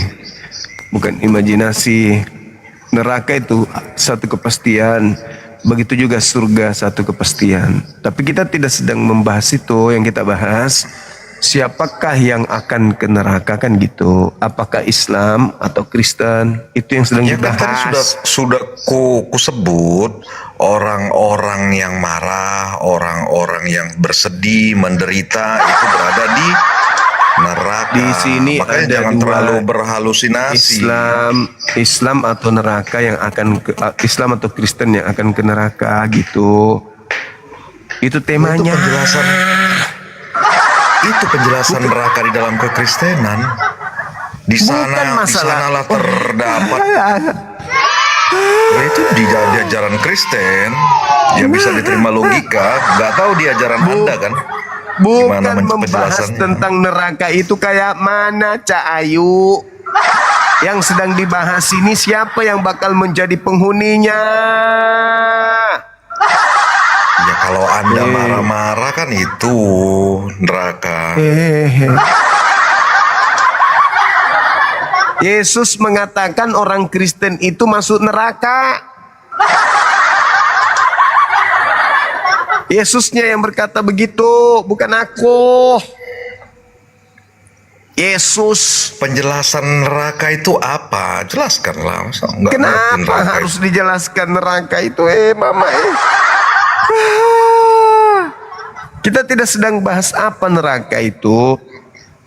Bukan imajinasi. Neraka itu satu kepastian. Begitu juga surga satu kepastian. Tapi kita tidak sedang membahas itu. Yang kita bahas, siapakah yang akan ke neraka, kan gitu. Apakah Islam atau Kristen? Itu yang sedang dibahas. Kan tadi sudah ku sebut orang-orang yang marah, orang-orang yang bersedih, menderita itu berada di neraka. Di sini makanya ada jangan dua, terlalu berhalusinasi. Islam atau neraka yang akan ke, Islam atau Kristen yang akan ke neraka gitu. Itu temanya. Itu penjelasan neraka di dalam kekristenan. Di sanalah terdapat. Ya, itu di ajaran Kristen yang bisa diterima logika. Nggak tahu di ajaran Anda kan? Bukan membahas tentang neraka itu kayak mana, Cak Ayu. Yang sedang dibahas ini siapa yang bakal menjadi penghuninya. Ya kalau Anda marah-marah kan itu neraka. Yesus mengatakan orang Kristen itu masuk neraka. Yesusnya yang berkata begitu, bukan aku. Yesus. Penjelasan neraka itu apa? Jelaskanlah. Kenapa harus dijelaskan neraka itu? Mama. Kita tidak sedang bahas apa neraka itu.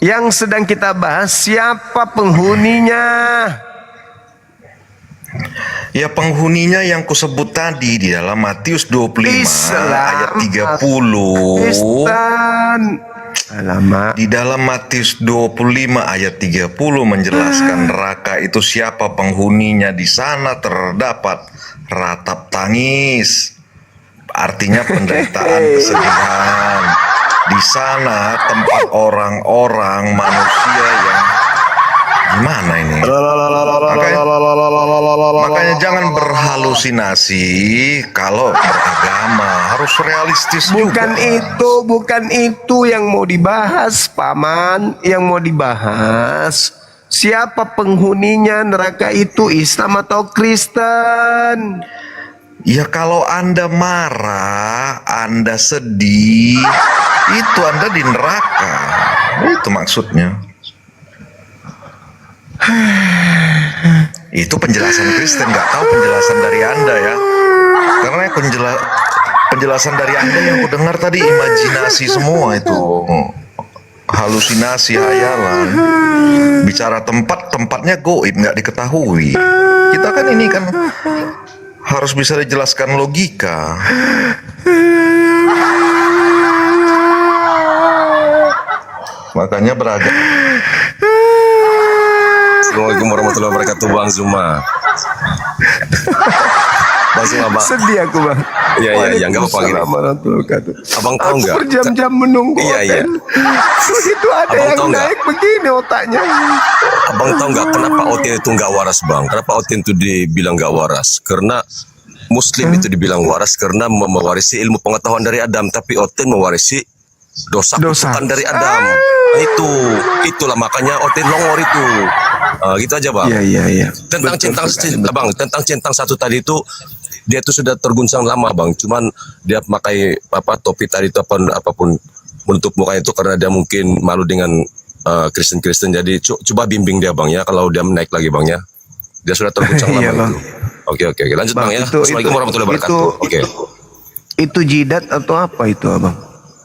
Yang sedang kita bahas siapa penghuninya. Ya, penghuninya yang kusebut tadi di dalam Matius 25 ayat 30. Di dalam Matius 25 ayat 30 menjelaskan neraka itu siapa penghuninya. Di sana terdapat ratap tangis. Artinya penderitaan, kesedihan. Di sana tempat orang-orang manusia yang gimana ini? Makanya jangan berhalusinasi kalau beragama, harus realistis juga. Bukan itu yang mau dibahas, Paman. Yang mau dibahas siapa penghuninya neraka itu, Islam atau Kristen? Ya kalau Anda marah, Anda sedih, itu Anda di neraka. Itu maksudnya. Itu penjelasan Kristen, nggak tahu penjelasan dari Anda ya. Karena penjelasan dari Anda yang aku dengar tadi imajinasi semua itu. Halusinasi, hayalan. Bicara tempatnya goib, nggak diketahui. Kita kan ini kan harus bisa dijelaskan logika. Makanya beragam. Assalamualaikum warahmatullahi wabarakatuh, Bang Zuma. Bang Zuma, Bang. Sedih aku, Bang. Iya, nggak apa-apa gini. Abang tahu nggak? Aku berjam-jam menunggu. Iya. Begitu ada Abang yang tahu nggak? naik begini otaknya. Abang tahu nggak kenapa Otin itu nggak waras, Bang? Kenapa Otin itu dibilang nggak waras? Karena Muslim itu dibilang waras karena mewarisi ilmu pengetahuan dari Adam, tapi Otin mewarisi dosa kutukan dari Adam. Itulah makanya Otin longor itu. Gitu aja, Bang. Iya. Tentang Bang, tentang centang satu tadi itu dia itu sudah terguncang lama, Bang. Cuman dia pakai topi tadi itu apapun menutup mukanya itu karena dia mungkin malu dengan Kristen. Jadi coba bimbing dia, Bang, ya, kalau dia menaik lagi, Bang, ya. Dia sudah terguncang lama itu. Oke. Lanjut, Bang, ya. Assalamualaikum warahmatullahi wabarakatuh. Oke. Itu jidat atau apa itu, Abang?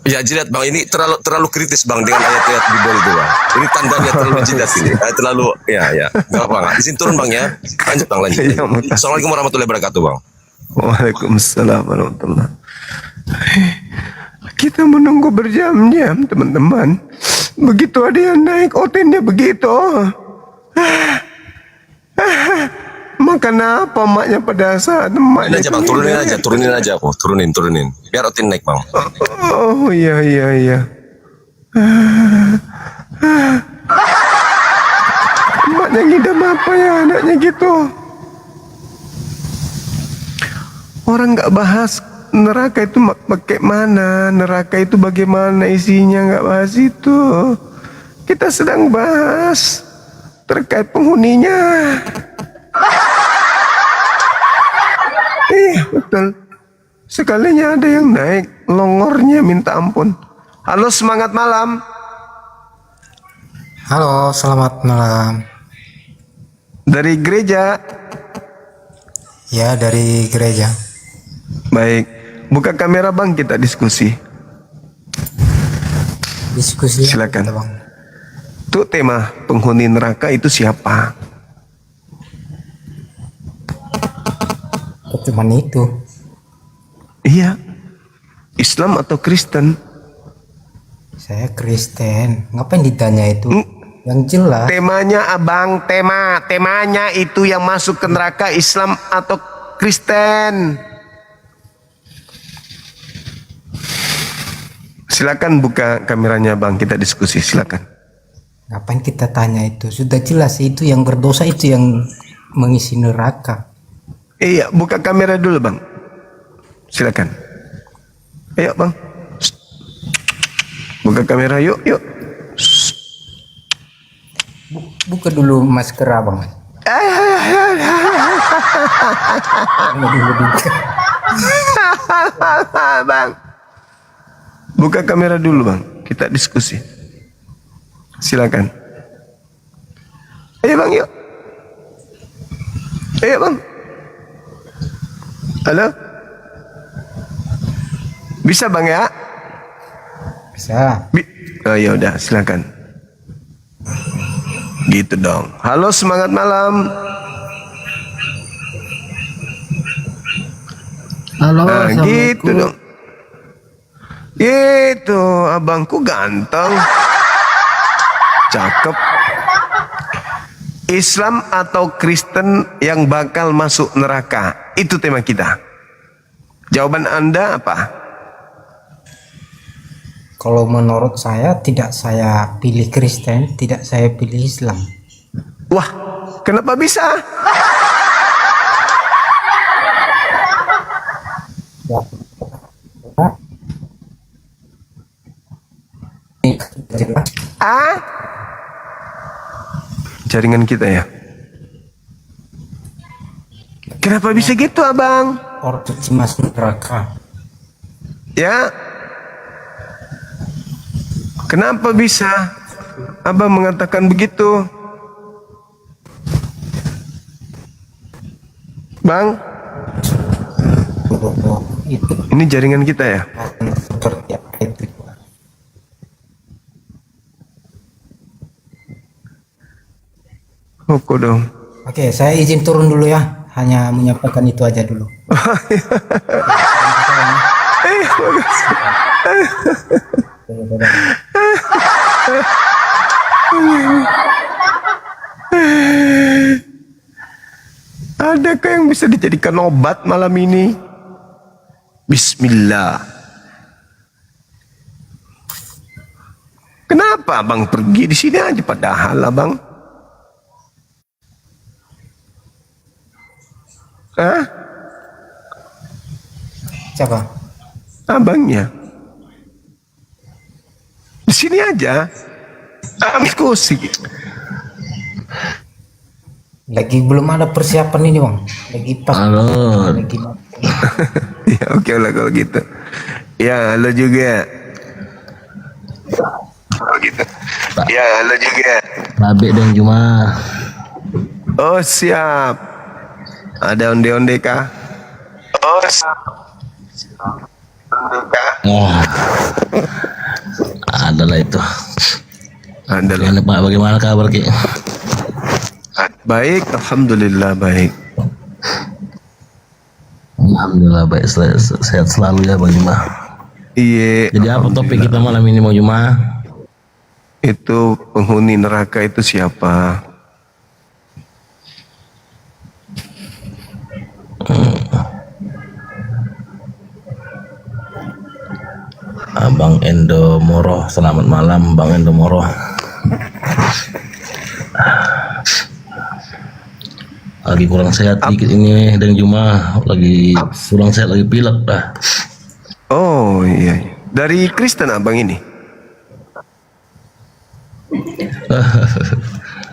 Ya, jidat, Bang, ini terlalu kritis, Bang, dengan ayat-ayat Bible itu, Bang. Ini tandanya terlalu jidat ini. Terlalu ya. Enggak apa, Bang. Izin turun, Bang, ya. Lanjut, Bang, lanjut. Assalamualaikum warahmatullahi wabarakatuh, Bang. Waalaikumsalam warahmatullahi. Kita menunggu berjam-jam, teman-teman. Begitu ada yang naik, Otinnya begitu. Makan apa maknya pada saat maknya aja, Bang, turunin aja aku. Turunin. Biar Otin naik, Bang. Oh iya. Maknya ngidam apa ya anaknya gitu. Orang nggak bahas neraka itu pakai mana, neraka itu bagaimana isinya, nggak bahas itu. Kita sedang bahas terkait penghuninya. Betul. Sekalinya ada yang naik, longornya minta ampun. Halo, semangat malam. Halo, selamat malam. Dari gereja. Ya, dari gereja. Baik, buka kamera, Bang, kita diskusi. Silakan. Bang. Tuh tema penghuni neraka itu siapa? Cuman itu. Iya. Islam atau Kristen? Saya Kristen. Ngapain ditanya itu? Yang jelas. Temanya, Abang, temanya itu yang masuk ke neraka Islam atau Kristen? Silakan buka kameranya, Bang, kita diskusi, silakan. Ngapain kita tanya itu? Sudah jelas itu yang berdosa itu yang mengisi neraka. Iya, buka kamera dulu, Bang. Silakan. Ayo, Bang. Buka kamera, yuk. Buka dulu masker, Abang. Bang. Buka kamera dulu, Bang. Kita diskusi. Silakan. Ayo, Bang, yuk. Ayo, Bang. Halo? Bisa, Bang, ya? Bisa. Oh, ya udah, silakan. Gitu dong. Halo, semangat malam. Halo, nah, gitu dong. Gitu, abangku ganteng. Cakep. Islam atau Kristen yang bakal masuk neraka? Itu tema kita. Jawaban Anda apa? Kalau menurut saya tidak saya pilih Kristen, tidak saya pilih Islam. Wah, kenapa bisa? Jaringan kita ya. Kenapa bisa gitu abang? Orang cuci masuk neraka. Ya. Kenapa bisa abang mengatakan begitu? Bang, Itu ini jaringan kita ya? seperti apa itu? Kok dong. Oke, saya izin turun dulu ya. Hanya menyampaikan itu aja dulu. Adakah yang bisa dijadikan obat malam ini? Bismillah. Kenapa abang pergi di sini aja padahal abang? Hah? Siapa? Abangnya. Di sini aja. Diskusi. Lagi belum ada persiapan ini bang. Lagi pas. Halo. Lagi Ya oke lah kalau gitu. Ya halo juga. Oh gitu. Ya halo juga. Babe dan Juma. Oh siap. Ada onde-onde kah? Oh siap. Onde kah? Oh. Adalah itu. Adalah. Ya, Pak, bagaimana kabar Ki? Baik, alhamdulillah baik. Alhamdulillah baik, sehat selalu ya Bang Juma. Iya. Jadi apa topik kita malam ini Bang Juma? Itu penghuni neraka itu siapa? Bang Endo Moro, selamat malam Bang Endo Moro. Lagi kurang sehat dikit ini dan Juma lagi kurang sehat, lagi pilek dah. Oh iya. Dari Kristen abang ini.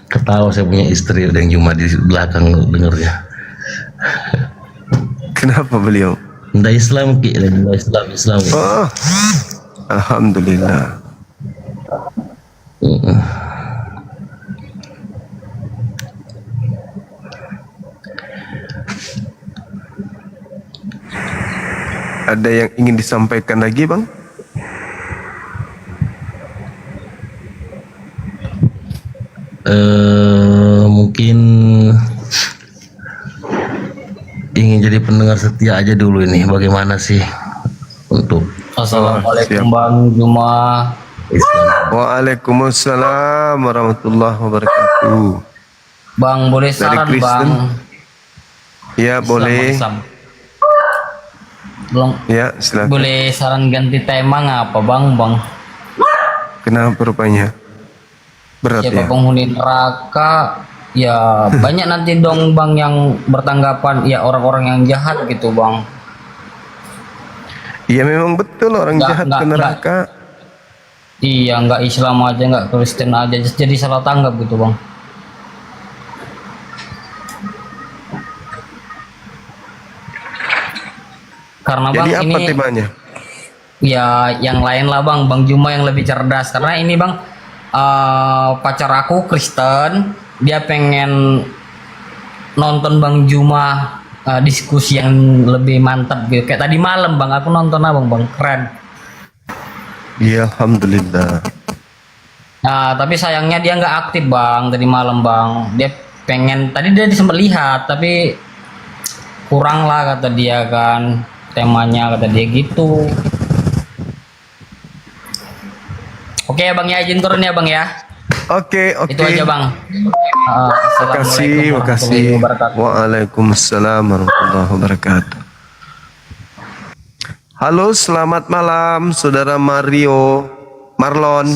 Ketawa saya punya istri dan Juma di belakang dengernya. Kenapa beliau? Nda Islam Ki, dan Islam. Oh, alhamdulillah. Ada yang ingin disampaikan lagi bang? Mungkin ingin jadi pendengar setia aja dulu ini. Bagaimana sih untuk Assalamualaikum Bang Juma. Waalaikumsalam warahmatullahi wabarakatuh. Bang, boleh Dari saran Kristen? bang? Ya boleh. Belum. Ya silakan. Boleh saran ganti tema ngapa bang? Kenapa rupanya? Berat Siapa ya? penghuni neraka? Ya banyak nanti dong bang yang bertanggapan ya orang-orang yang jahat gitu bang. Iya memang betul orang jahat ke neraka. Iya, nggak Islam aja, nggak Kristen aja, jadi salah tanggap gitu bang. Karena Jadi bang apa ini temanya? ya yang lain lah bang, Bang Juma yang lebih cerdas. Karena ini bang pacar aku Kristen, dia pengen nonton Bang Juma diskusi yang lebih mantap gitu. Kayak tadi malam bang, aku nonton abang bang, keren. Iya alhamdulillah. Nah, tapi sayangnya dia nggak aktif bang tadi malam bang. Dia pengen, tadi dia sempat lihat tapi kurang lah kata dia kan, temanya kata dia gitu. Oke ya bang ya, izin turun ya bang ya. Oke. Itu aja bang. Makasih. Waalaikumsalam warahmatullahi wabarakatuh. Halo, selamat malam, saudara Marlon.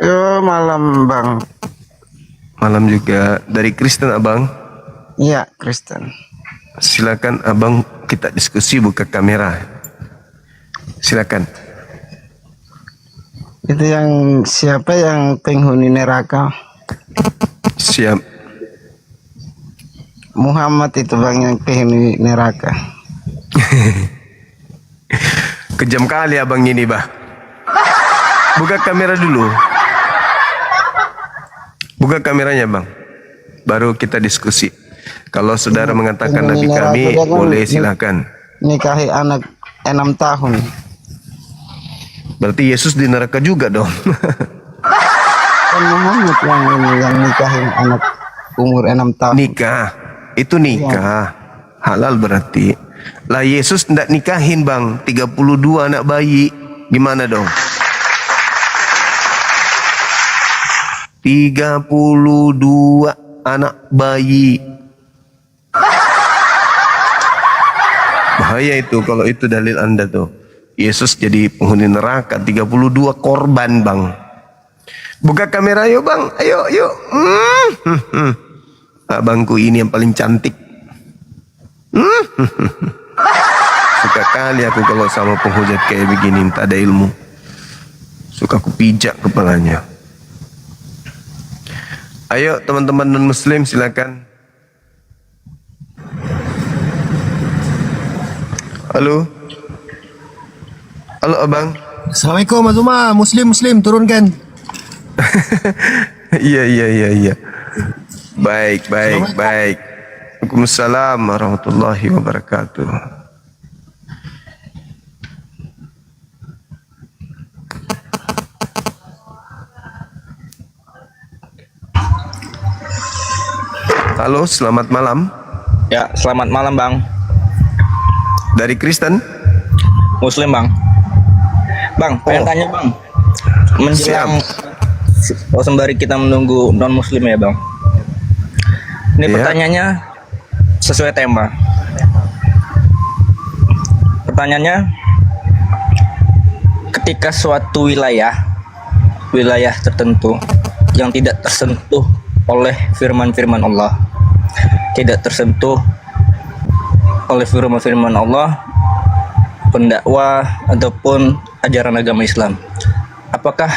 Yo, malam bang. Malam juga. Dari Kristen abang? Iya, Kristen. Silakan abang, kita diskusi, buka kamera. Silakan. Itu yang siapa yang penghuni neraka? Siap. Muhammad itu bang yang penghuni neraka. Kejam kali abang ini, bah. Buka kamera dulu. Buka kameranya, bang. Baru kita diskusi. Kalau saudara mengatakan Nabi kami, boleh silakan. Nikahi anak 6 tahun. Berarti Yesus di neraka juga dong. Kan Muhammad yang ini yang nikahin anak umur 6 tahun. Nikah. Itu nikah. Halal berarti. Lah Yesus tidak nikahin, bang. 32 anak bayi. Gimana dong? 32 anak bayi. Bahaya itu kalau itu dalil Anda tuh. Yesus jadi penghuni neraka, 32 korban, bang. Buka kamera yuk, bang. Ayo, yuk. Abangku ini yang paling cantik. Suka kali aku kalau sama penghujat kayak begini, tak ada ilmu. Suka aku pijak kepalanya. Ayo teman-teman non muslim silakan. Halo. Halo abang. Assalamualaikum Mas Umar. Muslim turunkan. Iya. Baik. Waalaikumsalam warahmatullahi wabarakatuh. Halo, selamat malam. Ya, selamat malam bang. Dari Kristen? Muslim bang. Bang, pengen tanya bang. Menjelang sembari kita menunggu non muslim ya bang. Ini pertanyaannya sesuai tema. Pertanyaannya, ketika suatu wilayah tertentu yang tidak tersentuh oleh firman-firman Allah, tidak tersentuh oleh firman-firman Allah, pendakwah ataupun ajaran agama Islam, apakah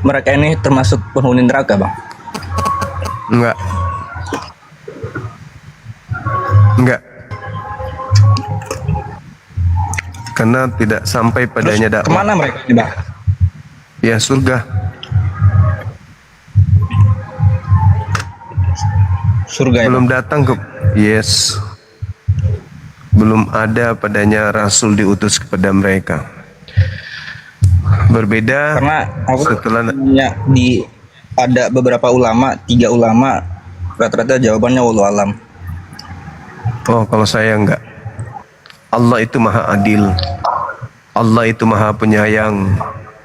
mereka ini termasuk penghuni neraka, bang? Enggak. Karena tidak sampai padanya dakwah. Kemana mereka ini, bang? Ya, surga. Surga ya, belum datang ke belum ada padanya rasul diutus kepada mereka. Berbeda karena aku setelah ada beberapa ulama, 3 ulama, rata-rata jawabannya wallahu alam. Oh, kalau saya enggak. Allah itu maha adil. Allah itu maha penyayang.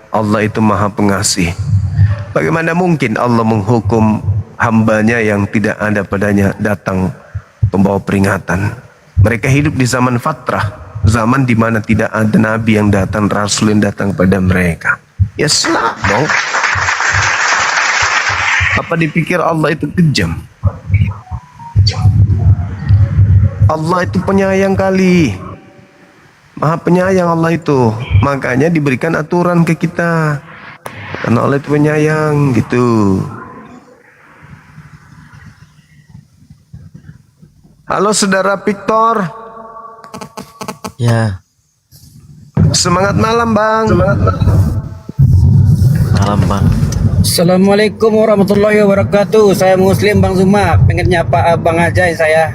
Allah itu maha pengasih. Bagaimana mungkin Allah menghukum hambanya yang tidak ada padanya datang pembawa peringatan? Mereka hidup di zaman fatrah, zaman di mana tidak ada nabi yang datang, rasul yang datang kepada mereka. Ya salah dong. Apa dipikir Allah itu kejam? Allah itu penyayang kali. Maha penyayang Allah itu. Makanya diberikan aturan ke kita. Karena Allah itu penyayang gitu. Halo saudara Victor. Ya. Semangat malam bang. Malam bang. Assalamualaikum warahmatullahi wabarakatuh. Saya Muslim Bang Zuma. Pengen nyapa abang aja saya.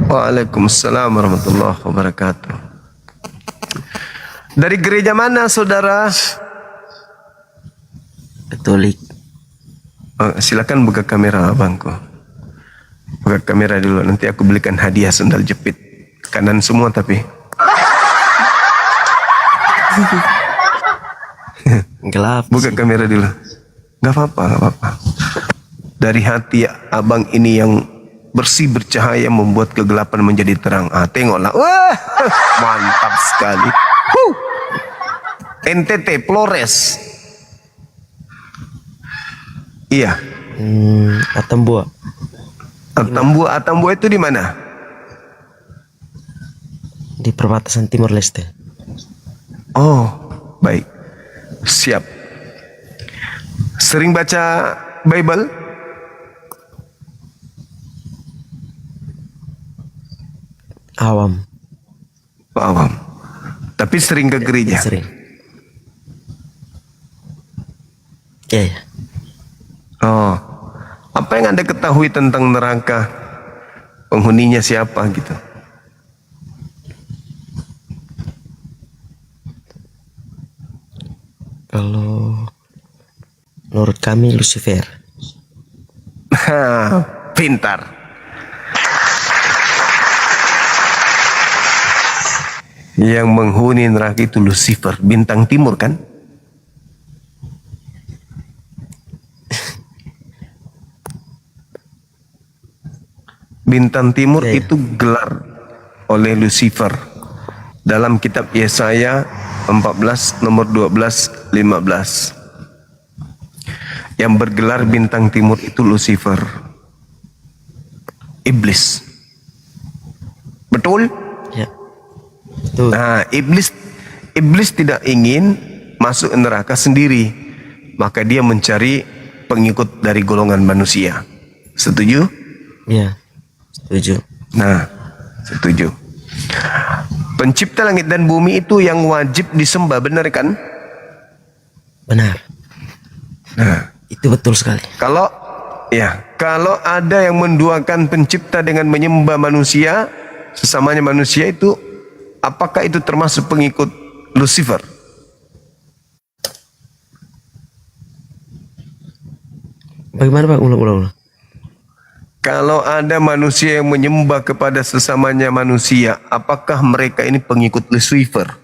Waalaikumsalam warahmatullahi wabarakatuh. Dari gereja mana saudara? Katolik. Silakan buka kamera abangku. Buka kamera dulu, nanti aku belikan hadiah sendal jepit. Kanan semua tapi. Gelap. Buka kamera dulu. Gak apa-apa. Dari hati abang ini yang bersih bercahaya membuat kegelapan menjadi terang. Tengoklah. Wah, mantap sekali. NTT Flores. Iya. Atambua. Atambua itu di mana? Di perbatasan Timur Leste. Oh, baik. Siap. Sering baca Bible? Awam. Awam. Tapi sering ke gereja. Sering. Ya, ya. Oh. Apa yang Anda ketahui tentang neraka? Penghuninya siapa gitu? Kalau menurut kami Lucifer. Pintar. Yang menghuni neraka itu Lucifer, bintang timur kan? Bintang timur itu gelar oleh Lucifer dalam kitab Yesaya 14 nomor 12 15. Yang bergelar bintang timur itu Lucifer, iblis. Betul? Ya. Nah, iblis tidak ingin masuk neraka sendiri, maka dia mencari pengikut dari golongan manusia. Setuju? Ya, setuju. Nah, setuju. Pencipta langit dan bumi itu yang wajib disembah, benar kan? Benar. Nah, itu betul sekali. Kalau ada yang menduakan pencipta dengan menyembah manusia, sesamanya manusia itu, apakah itu termasuk pengikut Lucifer? Bagaimana Pak? Ulang. Kalau ada manusia yang menyembah kepada sesamanya manusia, apakah mereka ini pengikut Lucifer?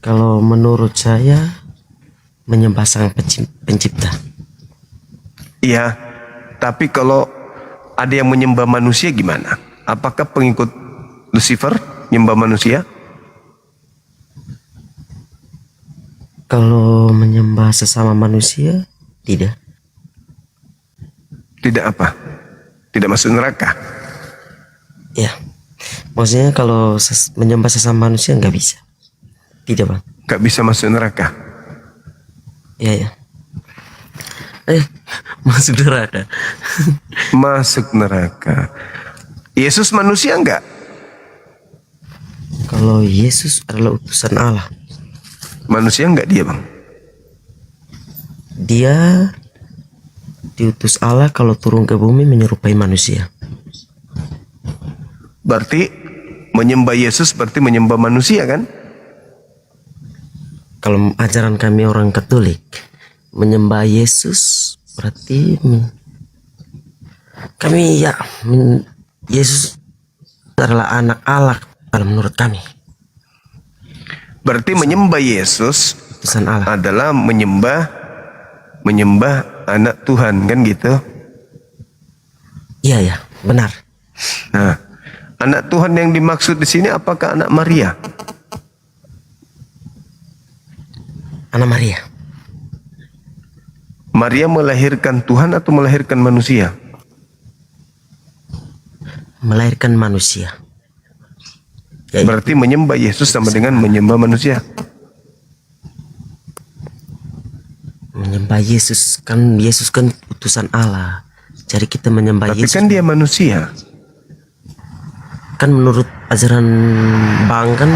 Kalau menurut saya menyembah sang pencipta. Iya, tapi kalau ada yang menyembah manusia gimana? Apakah pengikut Lucifer menyembah manusia? Kalau menyembah sesama manusia, tidak. Tidak apa? Tidak masuk neraka? Ya, maksudnya kalau menyembah sesama manusia nggak bisa. Tidak Bang. Nggak bisa masuk neraka? Ya. Masuk neraka. Masuk neraka. Yesus manusia enggak? Kalau Yesus adalah utusan Allah. Manusia enggak dia Bang? Dia diutus Allah kalau turun ke bumi menyerupai manusia. Berarti menyembah Yesus berarti menyembah manusia kan? Kalau ajaran kami orang Katolik, menyembah Yesus berarti kami Yesus adalah anak Allah kalau menurut kami. Berarti menyembah Yesus adalah menyembah anak Tuhan kan gitu? Iya, benar. Nah, anak Tuhan yang dimaksud di sini apakah anak Maria? Anak Maria. Maria melahirkan Tuhan atau melahirkan manusia? Melahirkan manusia. Berarti menyembah Yesus sama dengan menyembah manusia. Menyembah Yesus kan utusan Allah. Jadi kita menyembah Tapi Yesus. kan dia manusia. Kan menurut ajaran Bang kan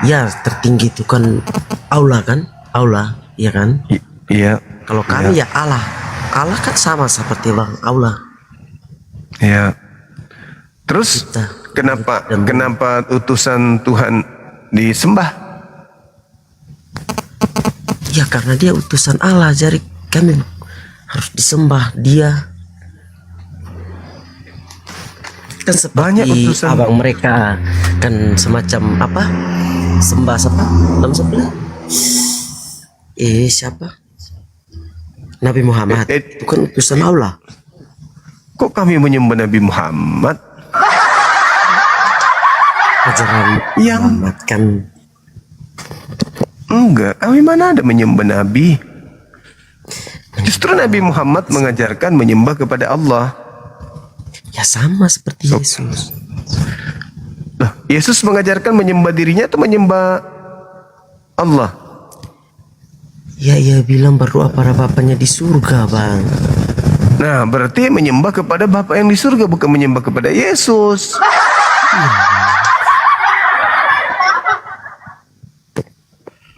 ya tertinggi itu kan Allah kan? Allah, iya kan? Iya. Kalau kami ya Allah. Allah kan sama seperti Bang, Allah. Ya. Terus kenapa utusan Tuhan disembah? Ya karena dia utusan Allah, jadi kami harus disembah dia. Kan seperti banyak utusan abang mereka kan semacam apa? Sembah siapa? Nama sebelah? Siapa? Nabi Muhammad. Itu kan utusan Allah. Kok kami menyembah Nabi Muhammad? Ajaran Muhammad kan. Enggak, kami mana ada menyembah Nabi. Justru Nabi Muhammad mengajarkan menyembah kepada Allah. Ya sama seperti Yesus. Nah, Yesus mengajarkan menyembah dirinya atau menyembah Allah? Ya ia bilang berdoa para bapaknya di surga Bang. Nah, berarti menyembah kepada Bapa yang di surga, bukan menyembah kepada Yesus.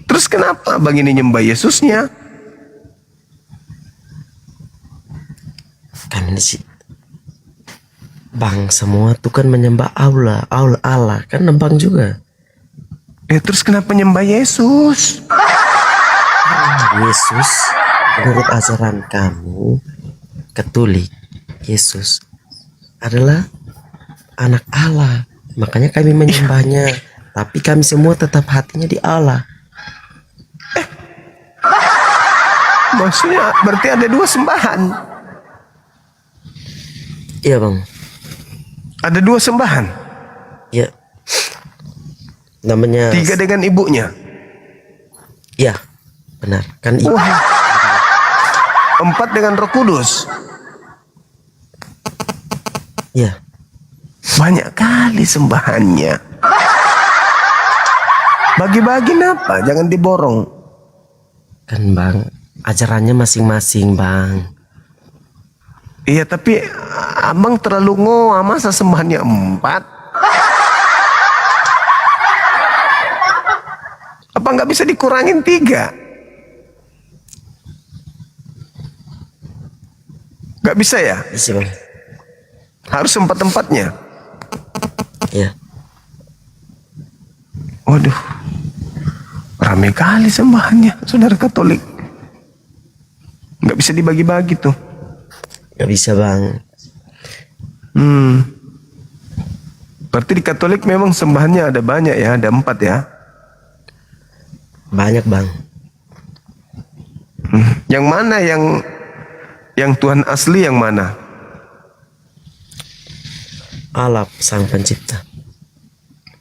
Terus kenapa Bang ini nyembah Yesusnya? Kami ini sih, Bang, semua tuh kan menyembah Allah kan Bang juga. Terus kenapa nyembah Yesus? Yesus, menurut ajaran kamu Katolik, Yesus adalah anak Allah, makanya kami menyembahnya. Tapi kami semua tetap hatinya di Allah. Maksudnya berarti ada dua sembahan. Iya Bang. Ada dua sembahan. Iya. Namanya 3 dengan ibunya. Iya, benar. Kan ibu. 4 dengan Roh Kudus. Iya. Banyak kali sembahannya. Bagi-bagi napa? Jangan diborong. Kan Bang, ajarannya masing-masing Bang. Iya, tapi abang terlalu ngoa, masa sembahannya 4? Apa nggak bisa dikurangin 3? Nggak bisa ya? Bisa Bang. Harus 4-4-nya. Iya. Waduh, rame kali sembahannya, saudara Katolik. Nggak bisa dibagi-bagi tuh. Nggak bisa Bang. Berarti di Katolik memang sembahannya ada banyak ya, ada 4 ya. Banyak Bang. Yang mana yang Tuhan asli yang mana? Allah Sang Pencipta.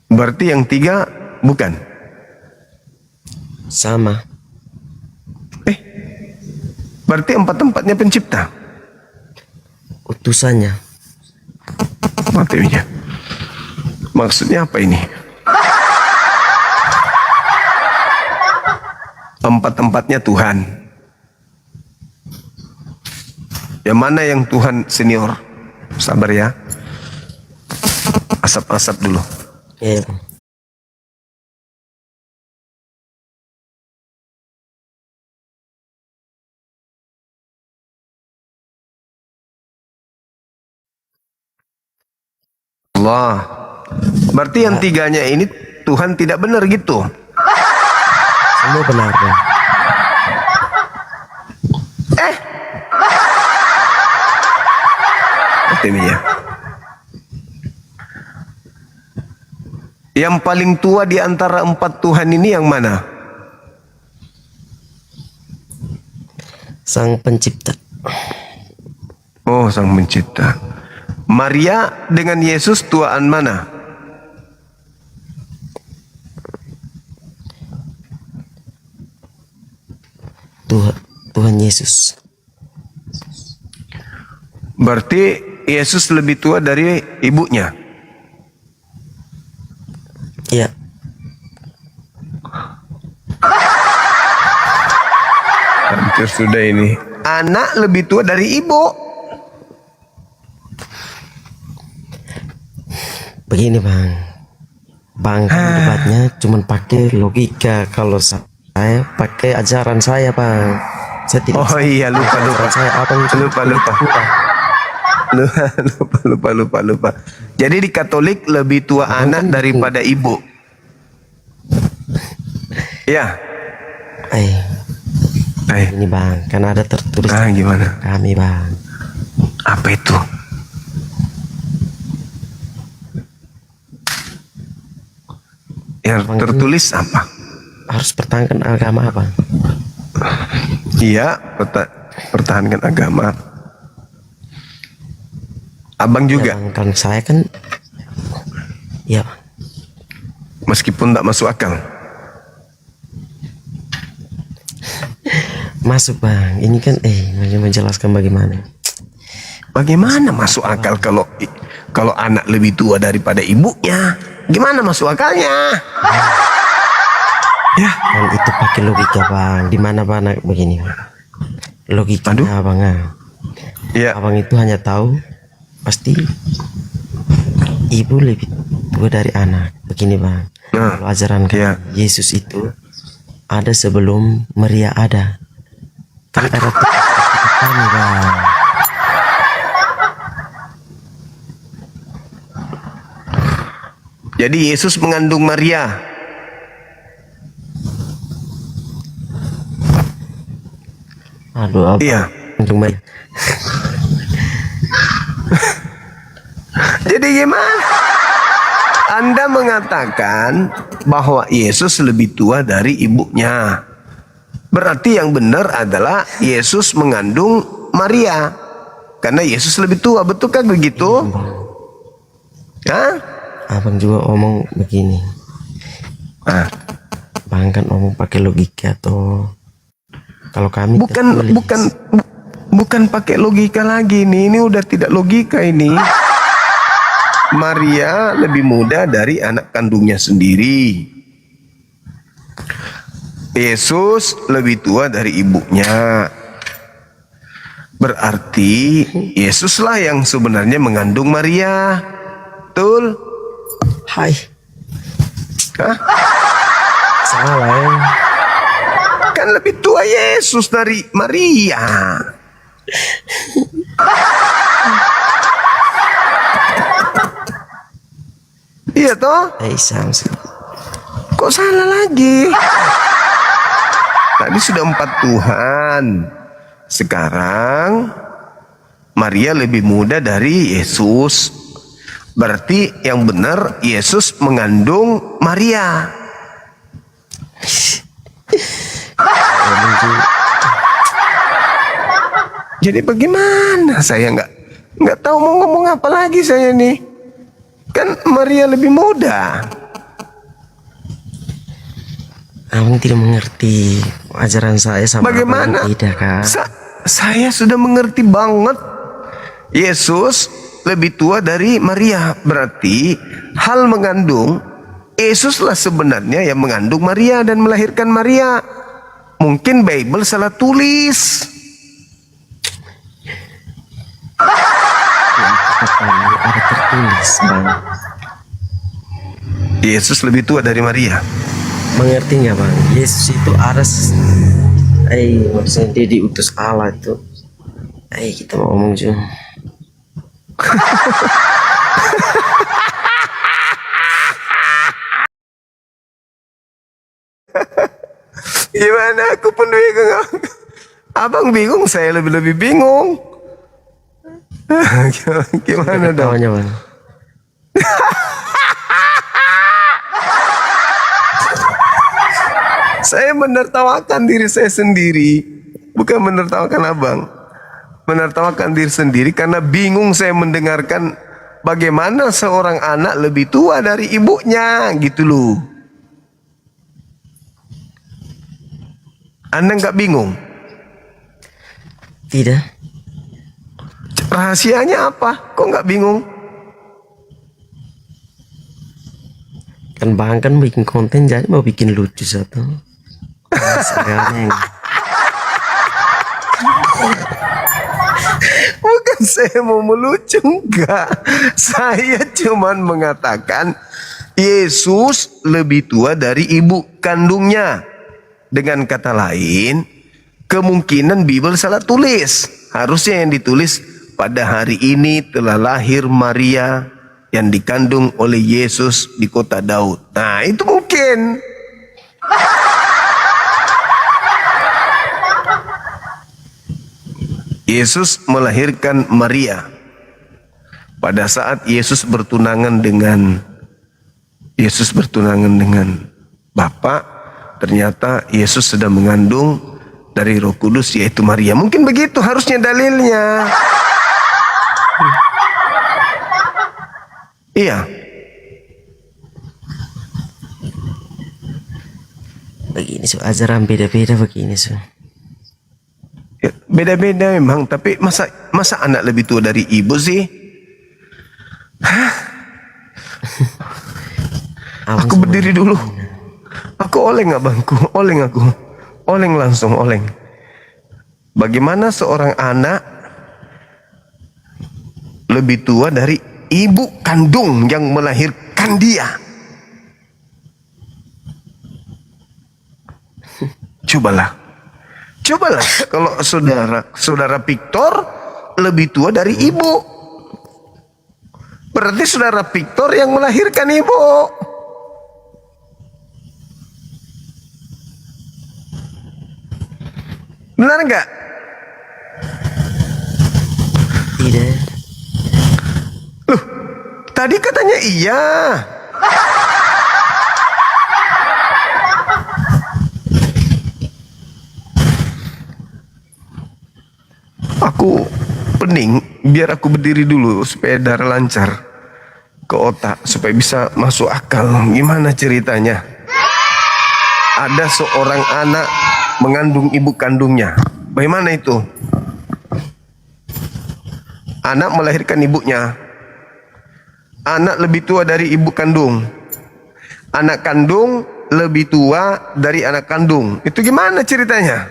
Berarti yang 3 bukan? Sama. Berarti 4-4-nya pencipta. Utusannya. Materinya. Maksudnya apa ini? 4-4-nya Tuhan. Yang mana yang Tuhan senior? Sabar ya. Asap-asap dulu. Iya Bang. Allah. Berarti yang 3-nya ini Tuhan tidak benar gitu. Semua benar Bang. Artinya. Yang paling tua di antara 4 Tuhan ini yang mana? Sang Pencipta. Oh, Sang Pencipta. Maria dengan Yesus tuaan mana? Tuhan Yesus. Berarti Yesus lebih tua dari ibunya. Iya. Hampir sudah ini. Anak lebih tua dari ibu. Begini Bang. Bang kan debatnya cuman pakai logika. Kalau saya pakai ajaran saya Bang. Saya tidak. Oh iya, lupa. Saya abang lupa. Jadi di Katolik lebih tua anak daripada ibu. Ya. Ini Bang, kan ada tertulis. Gimana? Kami Bang. Apa itu? Yang tertulis apa? Harus pertahankan agama Bang. Iya, pertahankan agama. Abang juga. Ya, Bang, kan saya kan. Ya. Meskipun tak masuk akal. Masuk Bang. Ini kan menjelaskan bagaimana. Bagaimana masuk akal kalau anak lebih tua daripada ibunya? Gimana masuk akalnya? Ya, kan itu pakai logika Bang. Di mana Bang begini Bang. Logikanya Bang. Abang itu hanya tahu pasti ibu lebih tua dari anak. Begini bang, kalau ajaran Yesus itu ada sebelum Maria ada. Kan ada kami bang. Jadi Yesus mengandung Maria. Aduh, apa? Iya. Mengandung Maria. Jadi gimana? Anda mengatakan bahwa Yesus lebih tua dari ibunya. Berarti yang benar adalah Yesus mengandung Maria. Karena Yesus lebih tua, betulkah begitu? Hah? Abang juga omong begini. Bang kan omong pakai logika atau kalau kami bukan pakai logika lagi nih. Ini udah tidak logika ini. Maria lebih muda dari anak kandungnya sendiri. Yesus lebih tua dari ibunya. Berarti Yesuslah yang sebenarnya mengandung Maria. Betul? Hai. Hah? Salah ya. Kan lebih tua Yesus dari Maria. Iya toh? Kok salah lagi? Tadi sudah 4 Tuhan. Sekarang Maria lebih muda dari Yesus. Berarti yang benar Yesus mengandung Maria. Jadi bagaimana? Saya nggak tahu mau ngomong apa lagi saya nih. Kan Maria lebih muda. Abang tidak mengerti ajaran saya sama bagaimana? Tidak kan? Saya sudah mengerti banget. Yesus lebih tua dari Maria. Berarti hal mengandung, Yesuslah sebenarnya yang mengandung Maria dan melahirkan Maria. Mungkin Bible salah tulis. Ada tertulis bang. Yesus lebih tua dari Maria. Mengerti nggak bang? Yesus itu ada maksudnya dia diutus Allah itu. Kita mau ngomong juga. Gimana? Aku pun bingung. Abang bingung, saya lebih bingung. Gimana dong? Bang? Saya menertawakan diri saya sendiri, bukan menertawakan abang. Menertawakan diri sendiri karena bingung saya mendengarkan bagaimana seorang anak lebih tua dari ibunya, gitu loh. Anda nggak bingung? Tidak. Rahasianya apa? Kok nggak bingung? Kan bang kan bikin konten jadi mau bikin lucu satu. Bukan saya mau melucu, enggak. Saya cuman mengatakan Yesus lebih tua dari ibu kandungnya. Dengan kata lain, kemungkinan Bible salah tulis. Harusnya yang ditulis pada hari ini telah lahir Maria yang dikandung oleh Yesus di kota Daud. Nah, itu mungkin. Yesus melahirkan Maria. Pada saat Yesus bertunangan dengan Bapa, ternyata Yesus sedang mengandung dari Roh Kudus yaitu Maria. Mungkin begitu harusnya dalilnya. Iya. Begini ajaran beda-beda begini Ya, beda-beda memang, tapi masa anak lebih tua dari ibu sih? Hah? Aku berdiri dulu. Aku oleng abangku, oleng aku. Oleng langsung, oleng. Bagaimana seorang anak lebih tua dari ibu kandung yang melahirkan dia? Cobalah kalau saudara Victor lebih tua dari ibu, berarti saudara Victor yang melahirkan ibu. Benar nggak? Tidak. Loh, tadi katanya iya. Aku pening, biar aku berdiri dulu supaya darah lancar ke otak, supaya bisa masuk akal. Gimana ceritanya? Ada seorang anak mengandung ibu kandungnya. Bagaimana itu? Anak melahirkan ibunya. Anak lebih tua dari ibu kandung. Anak kandung lebih tua dari anak kandung. Itu gimana ceritanya?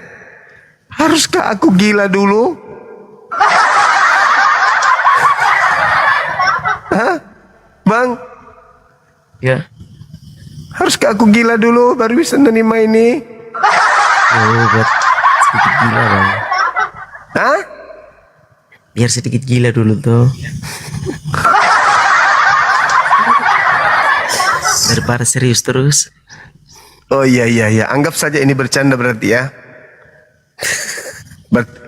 Haruskah aku gila dulu? Hah? Bang? Ya. Haruskah aku gila dulu baru bisa menerima ini? Oh, buat sedikit gila bang. Hah? Biar sedikit gila dulu tuh. Daripada serius terus. Oh iya, anggap saja ini bercanda berarti ya.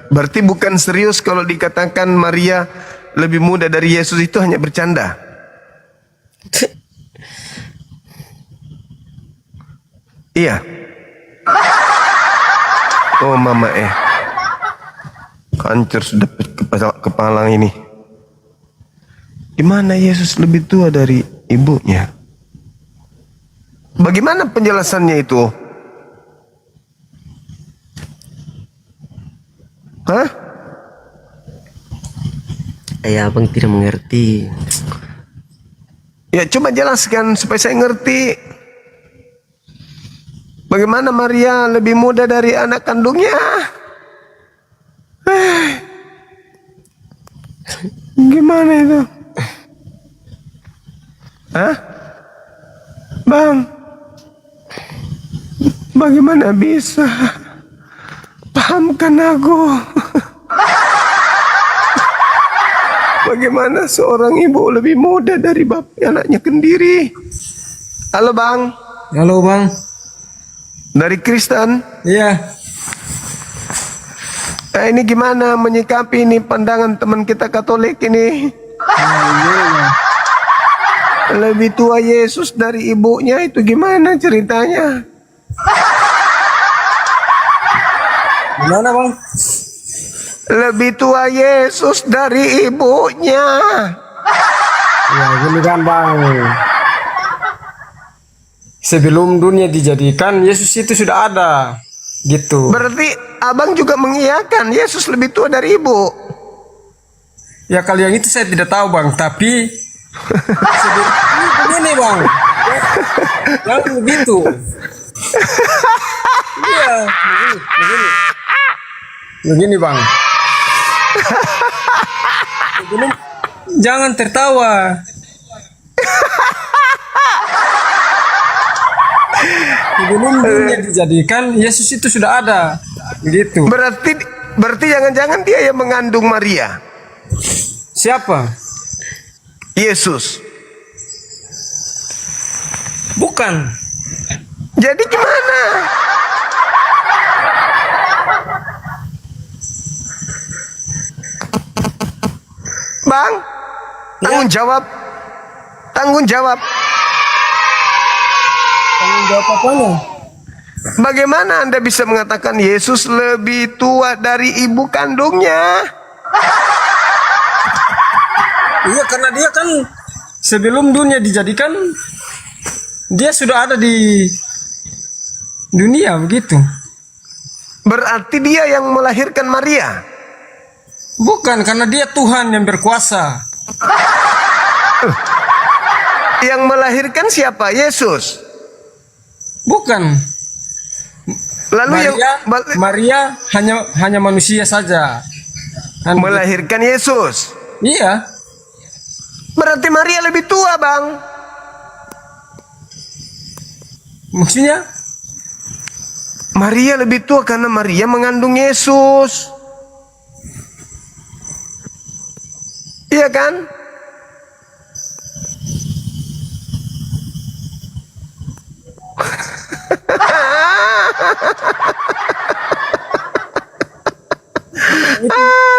Berarti bukan serius kalau dikatakan Maria lebih muda dari Yesus, itu hanya bercanda. Iya. Oh mama hancur sudah kepala ini. Gimana Yesus lebih tua dari ibunya? Bagaimana penjelasannya itu? Hah? Abang tidak mengerti. Ya coba jelaskan supaya saya ngerti. Bagaimana Maria lebih muda dari anak kandungnya? Gimana itu? Hah? Bang? Bagaimana bisa? Pahamkan aku. Bagaimana seorang ibu lebih muda dari anaknya sendiri? Halo bang. Halo bang. Dari Kristen? Iya. Ini gimana menyikapi ini pandangan teman kita Katolik ini? Lebih tua Yesus dari ibunya, itu gimana ceritanya? Gimana bang? Lebih tua Yesus dari ibunya. Ya gini kan bang. Sebelum dunia dijadikan, Yesus itu sudah ada. Gitu. Berarti abang juga mengiyakan Yesus lebih tua dari ibu? Ya kalau yang itu saya tidak tahu bang. Tapi begini bang. Yang begitu. Iya. Begini bang. Jangan tertawa. Sebelum dunia dijadikan, Yesus itu sudah ada. Begitu. Berarti jangan-jangan dia yang mengandung Maria. Siapa? Yesus. Bukan. Jadi gimana? Bang, tanggung jawab. Tanggung jawab. Tanggung jawab apanya? Bagaimana Anda bisa mengatakan Yesus lebih tua dari ibu kandungnya? Iya, karena dia kan sebelum dunia dijadikan, dia sudah ada di dunia, begitu. Berarti dia yang melahirkan Maria? Bukan, karena dia Tuhan yang berkuasa. Yang melahirkan siapa? Yesus? Bukan. Lalu Maria hanya manusia saja. Melahirkan Yesus? Iya. Berarti Maria lebih tua, Bang. Maksudnya? Maria lebih tua karena Maria mengandung Yesus. Iya kan?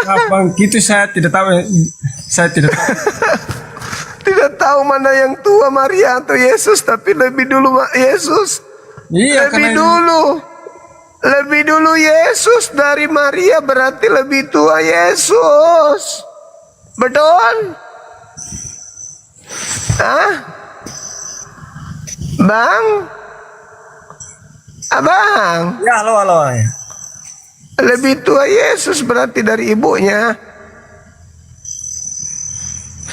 Abang, itu saya tidak tahu. Saya tidak tahu. Tidak tahu mana yang tua, Maria atau Yesus, tapi lebih dulu Yesus. Iya, lebih dulu. Lebih dulu Yesus dari Maria, berarti lebih tua Yesus. Betul? Hah? Bang? Abang? Ya, halo. Lebih tua Yesus berarti dari ibunya.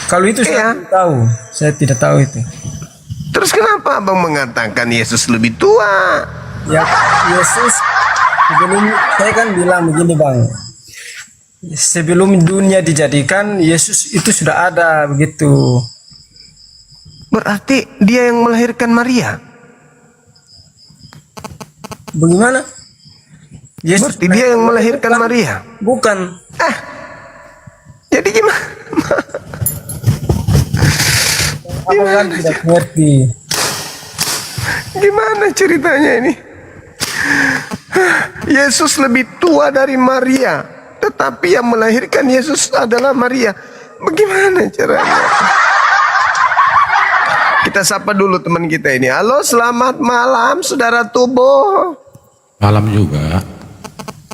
Kalau itu saya tidak tahu. Saya tidak tahu itu. Terus kenapa abang mengatakan Yesus lebih tua? Ya, Yesus sebelum saya kan bilang begini, Bang. Sebelum dunia dijadikan, Yesus itu sudah ada begitu. Berarti dia yang melahirkan Maria. Bagaimana? Yesus berarti dia yang melahirkan Maria. Bukan. Jadi gimana? Abang tidak ngerti. Gimana ceritanya ini? Yesus lebih tua dari Maria, tetapi yang melahirkan Yesus adalah Maria. Bagaimana caranya? Kita sapa dulu teman kita ini. Halo, selamat malam saudara tubuh. Malam juga.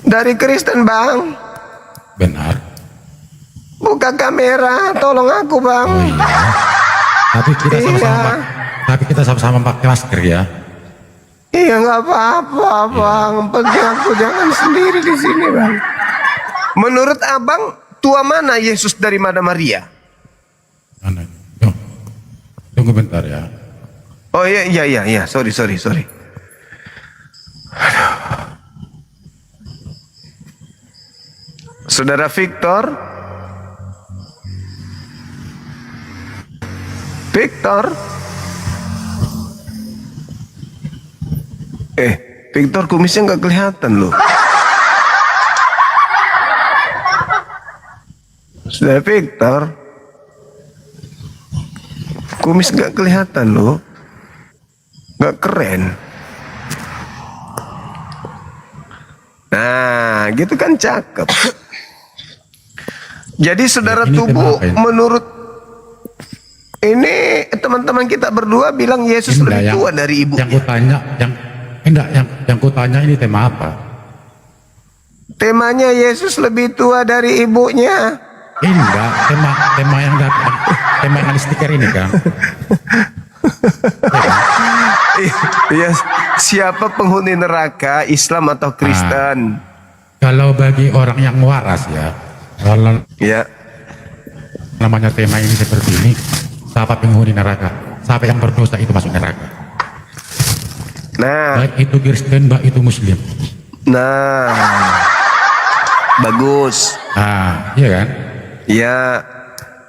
Dari Kristen, Bang. Benar. Buka kamera, tolong aku, Bang. Oh iya. Tapi kita sama-sama pakai masker ya. Iya, nggak apa-apa, Bang. Penting aku jangan sendiri di sini, Bang. Menurut Abang, tua mana Yesus dari Maria? Mana? Tunggu bentar ya. Oh iya. Sorry. Saudara Victor? Victor kumisnya nggak kelihatan loh. Saudara Victor, kumis nggak kelihatan loh, nggak keren. Nah, gitu kan cakep. Jadi saudara tubuh, menurut ini teman-teman kita berdua bilang Yesus lebih tua dari ibu. Yang kutanya ini tema apa? Temanya Yesus lebih tua dari ibunya. Enggak, tema yang datang, tema yang ada stiker ini kan. Iya, siapa penghuni neraka, Islam atau Kristen? Kalau bagi orang yang waras ya, kalau namanya tema ini seperti ini, siapa penghuni neraka, siapa yang berdosa itu masuk neraka. Nah, baik itu Kristen, baik itu Muslim. Nah, bagus. Ah, iya kan? Ya.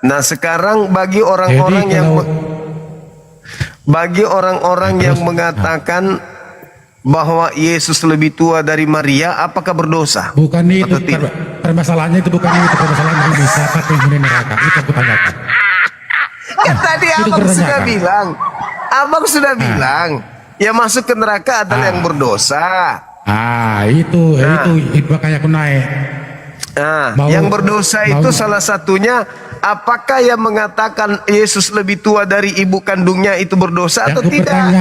Nah, sekarang bagi orang-orang yang mengatakan bahwa Yesus lebih tua dari Maria, apakah berdosa? Bukan itu permasalahannya, itu bukan itu permasalahannya, ini siapa penghuni neraka, itu aku tanyakan. Kan tadi abang sudah bilang, yang masuk ke neraka adalah yang berdosa. Itu makanya aku naik. Yang berdosa itu salah satunya, apakah yang mengatakan Yesus lebih tua dari ibu kandungnya itu berdosa atau tidak?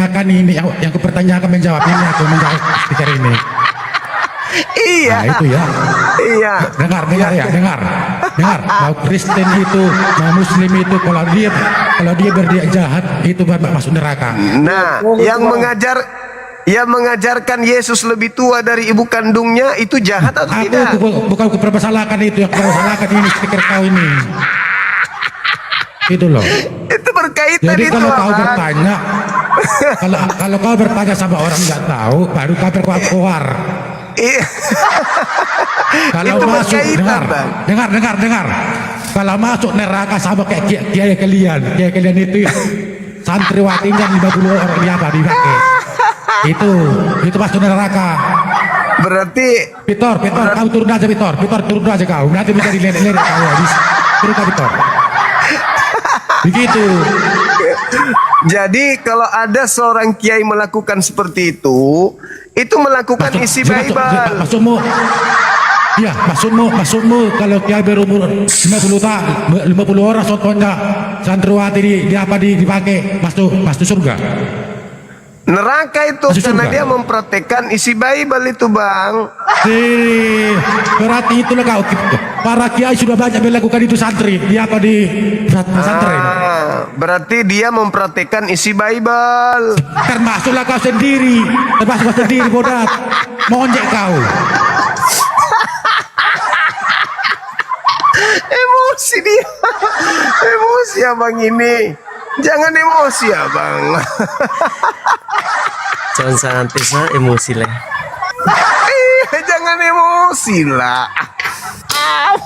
Yang kupertanyakan menjawab ini, aku menjawab stiker ini. Iya. Nah, itu ya. Iya. Dengar. Mau Kristen itu, mau Muslim itu, kalau dia berbuat jahat itu masuk neraka. Nah, yang mengajarkan Yesus lebih tua dari ibu kandungnya itu jahat atau tidak? Bukan permasalahan itu, yang permasalahan ini stiker kau ini. Itu loh. Itu berkaitan. Jadi itu kalau kau bertanya, kalau kau bertanya sama orang nggak tahu, baru kau keluar. Iya. Kalau itu masuk, berkaitan, dengar. kalau masuk neraka sama kayak kiai kalian itu santriwati kan 50 orang di apa dipakai. Itu masuk neraka. Berarti Pitor, kau turun aja Pitor turun aja kau. Nanti bisa dilihat kau habis. Turun ke Pitor. Begitu. Jadi kalau ada seorang kiai melakukan seperti itu melakukan isi Bible. Maksudmu kalau kiai berumur 50 orang contohnya santriwati dipakai masuk surga. Neraka itu karena dia mempraktekkan isi Bible itu, Bang. Berarti itulah kau. Para kiai sudah banyak melakukan itu santri. Di pesantren. Berarti dia mempraktekkan isi Bible. Termasuklah kau sendiri. Bodat. Monjek kau. Emosi dia. Emosi abang ini. Jangan emosi abang. Jangan sampai saya emosi lah. Jangan emosi lah.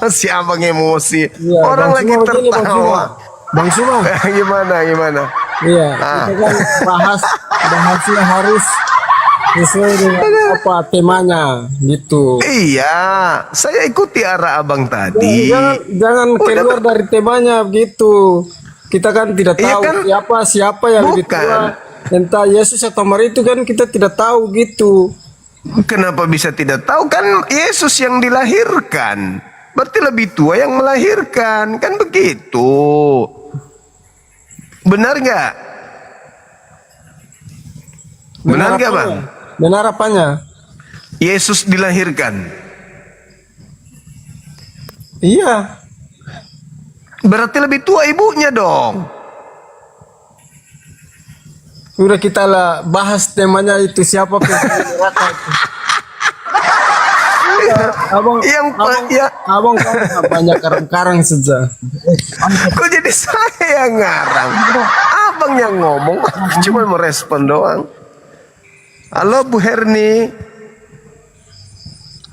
Masih abang emosi. Ya, orang Bang lagi Suma begini, tertawa. Bang Suma. Gimana? Iya, kita kan bahasnya harus sesuai dengan apa temanya gitu. Iya, saya ikuti arah abang tadi. Jangan keluar dari temanya gitu. Kita kan tidak tahu siapa yang lebih tua, entah Yesus atau Maria itu kan kita tidak tahu gitu. Kenapa bisa tidak tahu? Kan Yesus yang dilahirkan, berarti lebih tua yang melahirkan, kan begitu? Benar nggak? Benar nggak, Bang? Benar apanya? Yesus dilahirkan. Iya. Berarti lebih tua ibunya dong. Udah kita lah bahas temanya itu siapa penghuni neraka itu. Abang kan banyak karang-karang saja. Kok jadi saya yang ngarang? Abang yang ngomong, cuma merespon doang. Halo Bu Herni.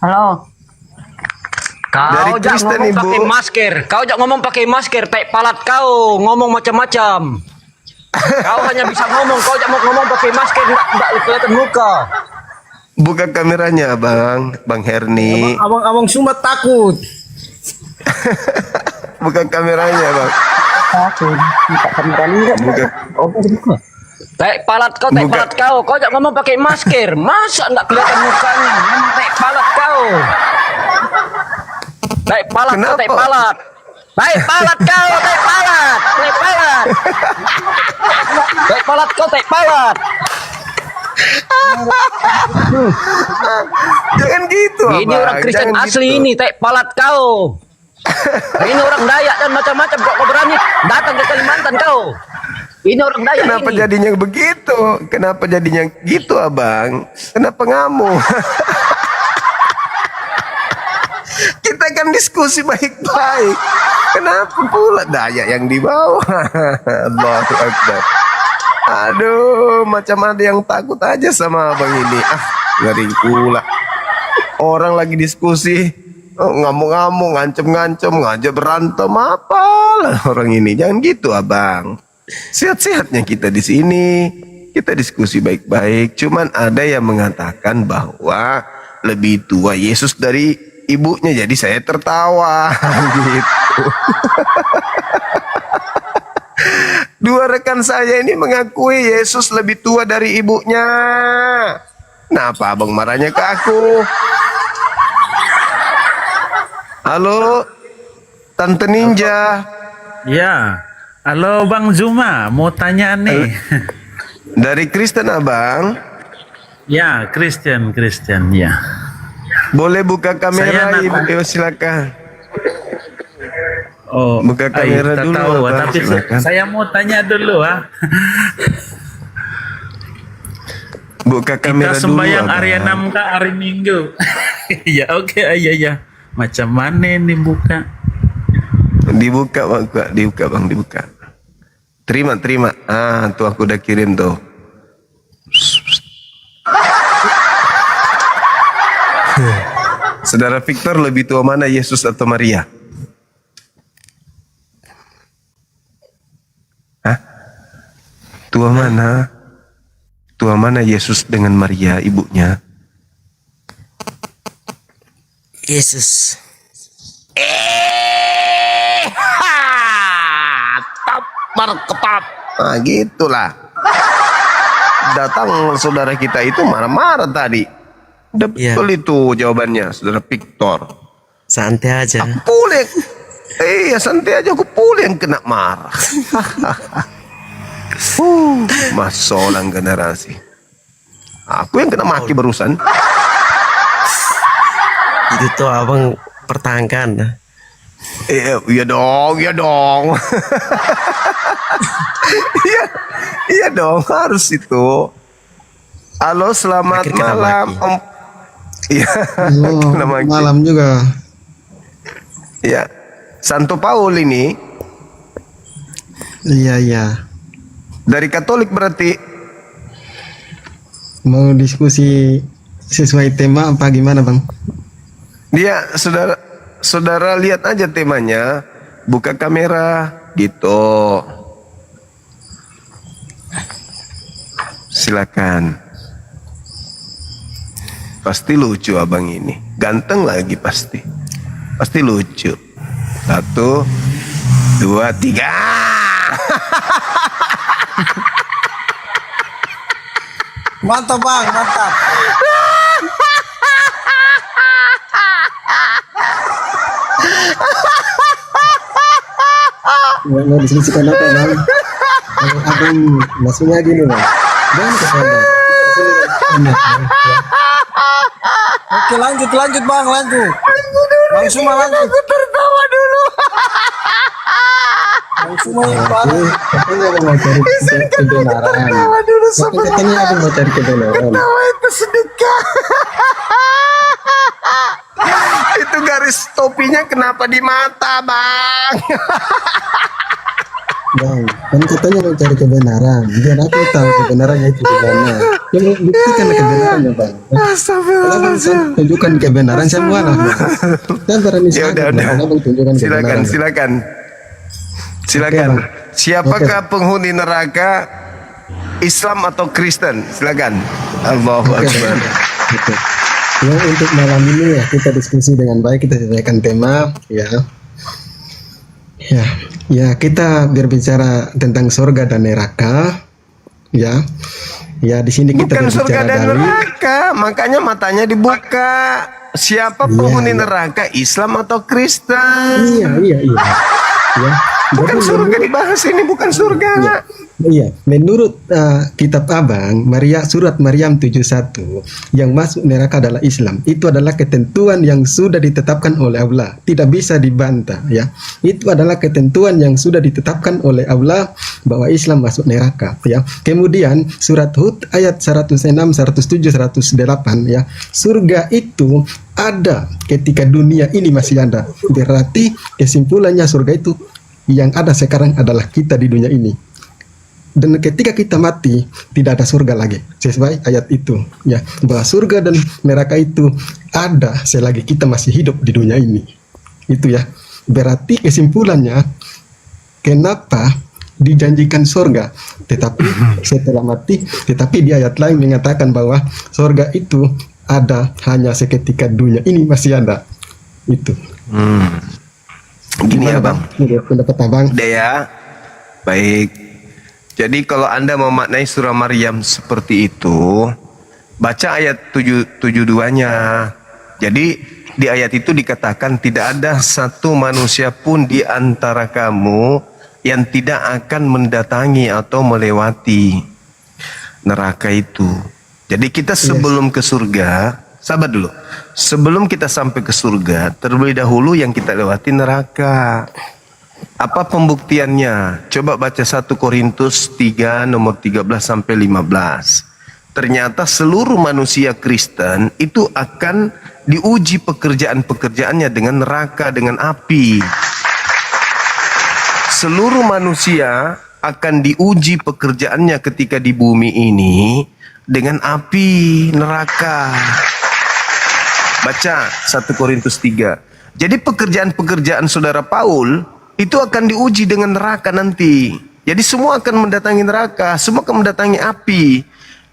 Halo. Dari Kau jangan ngomong pakai masker. Kau jangan ngomong pakai masker. Tai palat kau ngomong macam-macam. Kau hanya bisa ngomong. Kau jangan ngomong pakai masker. Enggak kelihatan muka. Buka kameranya, Bang Herni. Abang Suma takut. Buka kameranya, Bang. Takut. Buka kameranya enggak. Buka. Tai palat kau. Kau jangan ngomong pakai masker. Masa enggak kelihatan mukanya? Memang tai palat kau. Tai palat kau, tai palat. Tai palat kau, tai palat. Tai palat kau, tai palat. Jangan gitu, Abang. Ini orang Kristen asli gitu. Ini tai palat kau. Ini orang Dayak dan macam-macam. Kau berani datang ke Kalimantan kau. Ini orang Dayak. Kenapa ini jadinya begitu? Kenapa jadinya gitu, Abang? Kenapa ngamuk? Kita kan diskusi baik-baik. Kenapa pula Dayak yang di bawah? Allahu Akbar. Aduh, macam ada yang takut aja sama abang ini. Ngeri pula. Orang lagi diskusi, ngamuk-ngamuk, ngancem-ngancem, ngajak berantem apa lah orang ini. Jangan gitu, abang. Sehat-sehatnya kita di sini. Kita diskusi baik-baik. Cuman ada yang mengatakan bahwa lebih tua Yesus dari ibunya, jadi saya tertawa gitu. Dua rekan saya ini mengakui Yesus lebih tua dari ibunya. Kenapa abang marahnya ke aku? Halo, Tante Ninja. Ya, halo Bang Zuma, mau tanya nih. Dari Kristen abang? Ya, Kristen ya. Boleh buka kamera, Ibu, silakan. Oh, buka kamera dulu, tahu, abang, tapi silakan. saya mau tanya dulu Buka kamera kita dulu, sembahyang abang. hari 6 ke hari Minggu. Ya oke, ya. Macam mana nih buka? Dibuka bang, dibuka. Terima. Tuh aku udah kirim tuh. Saudara Victor, lebih tua mana, Yesus atau Maria? Tua mana? Tua mana Yesus dengan Maria ibunya? Yesus. Tap berketap. Nah, gitulah. Datang saudara kita itu marah-marah tadi. Betul itu jawabannya, saudara Victor. Santai aja. Pulih. Iya, santai aja, aku pulih yang kena marah. Masolang generasi. Aku yang kena maki barusan. Itu tuh abang pertahankan. Iya dong, iya dong. Iya dong, harus itu. Halo, selamat malam, Om. Iya, kena maki. Malam juga. Iya, Santo Paul ini. Iya. Dari Katolik berarti. Mau diskusi sesuai tema apa gimana, Bang? Dia saudara lihat aja temanya, buka kamera gitu. Silakan. Pasti lucu abang ini, ganteng lagi pasti. Pasti lucu. 1, 2, 3. Mantap, Bang, mantap. Mau diskusikan apa, Bang? Abang maksudnya gini, Bang. Jangan kesana. Oke, lanjut, Bang, lanjut. Bang Suma lanjut. Aku tertawa dulu. Bang Suma yang paling. Katanya abang mau cari kebenaran. Katanya abang mau cari kebenaran. Tawa itu sedekah. Itu garis topinya kenapa di mata, Bang? Bang, kan katanya mau cari kebenaran. Biar aku tahu kebenarannya itu di mana. Yang buktikan kebenarannya, Bang. Kalau Bang tunjukkan kebenaran semua lah. Dan berani Silakan. Siapakah penghuni neraka? Islam atau Kristen? Silakan. Allahu Akbar. Ya, untuk malam ini ya kita diskusi dengan baik, kita sesuaikan tema ya. Ya, kita berbicara tentang surga dan neraka. Ya, di sini kita bukan surga berbicara dan dari neraka, makanya matanya dibuka. Siapa penghuni neraka, Islam atau Kristen? Iya. Ya, bukan surga dibahas ini, bukan surga. Iya, menurut kitab Abang, surat Maryam 71, yang masuk neraka adalah Islam. Itu adalah ketentuan yang sudah ditetapkan oleh Allah, tidak bisa dibantah ya. Itu adalah ketentuan yang sudah ditetapkan oleh Allah bahwa Islam masuk neraka ya. Kemudian surat Hud ayat 106, 107, 108 ya. Surga itu ada ketika dunia ini masih ada. Berarti kesimpulannya surga itu yang ada sekarang adalah kita di dunia ini. Dan ketika kita mati tidak ada surga lagi, sesuai ayat itu ya, bahwa surga dan neraka itu ada selagi kita masih hidup di dunia ini. Itu ya. Berarti kesimpulannya, kenapa dijanjikan surga tetapi setelah mati, tetapi di ayat lain mengatakan bahwa surga itu ada hanya seketika dunia ini masih ada. Itu. Gini ya, Bang. Pendapat Abang. Dea, baik. Jadi kalau Anda memaknai surah Maryam seperti itu, baca ayat 72-nya. Jadi di ayat itu dikatakan tidak ada satu manusia pun di antara kamu yang tidak akan mendatangi atau melewati neraka itu. Jadi kita sebelum ke surga, sabar dulu. Sebelum kita sampai ke surga, terlebih dahulu yang kita lewati neraka. Apa pembuktiannya? Coba baca 1 Korintus 3 nomor 13 sampai 15. Ternyata seluruh manusia Kristen itu akan diuji pekerjaan-pekerjaannya dengan neraka, dengan api. Seluruh manusia akan diuji pekerjaannya ketika di bumi ini dengan api neraka. Baca 1 Korintus 3. Jadi pekerjaan-pekerjaan saudara Paul itu akan diuji dengan neraka nanti. Jadi semua akan mendatangi neraka, semua akan mendatangi api.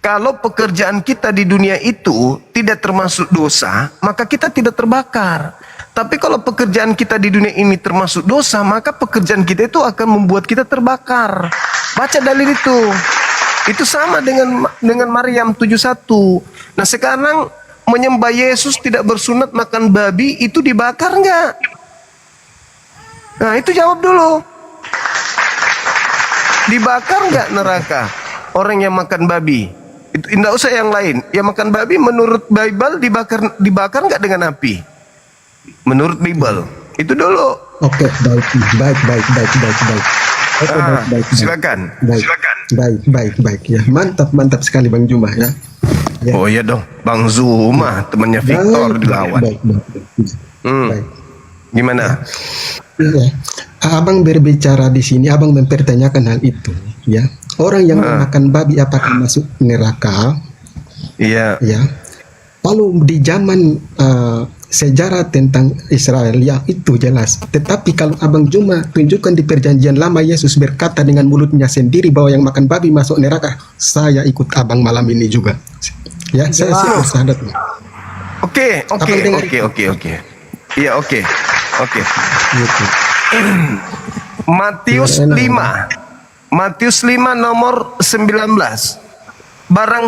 Kalau pekerjaan kita di dunia itu tidak termasuk dosa, maka kita tidak terbakar. Tapi kalau pekerjaan kita di dunia ini termasuk dosa, maka pekerjaan kita itu akan membuat kita terbakar. Baca dalil itu. Itu sama dengan Maryam 71. Nah sekarang menyembah Yesus tidak bersunat makan babi itu dibakar enggak? Nah itu jawab dulu. Dibakar enggak neraka orang yang makan babi? Itu tidak usah yang lain. Yang makan babi menurut Bible dibakar enggak dengan api? Menurut Bible. Itu dulu. Oke, baik. Oke, baik. Silakan. Baik ya. Mantap sekali Bang Juma ya. Ya. Oh iya dong, Bang Zuma temannya Victor dilawan. Baik. Gimana? Ya. Abang berbicara di sini, abang mempertanyakan hal itu, ya. Orang yang makan babi apakah masuk neraka? Iya. Ya. Kalau di zaman sejarah tentang Israel, ya itu jelas. Tetapi kalau abang Juma tunjukkan di perjanjian lama Yesus berkata dengan mulutnya sendiri bahwa yang makan babi masuk neraka, saya ikut abang malam ini juga. Ya, saya sih bersahadat. Oke. Iya, oke. Matius 5 nomor 19. Barang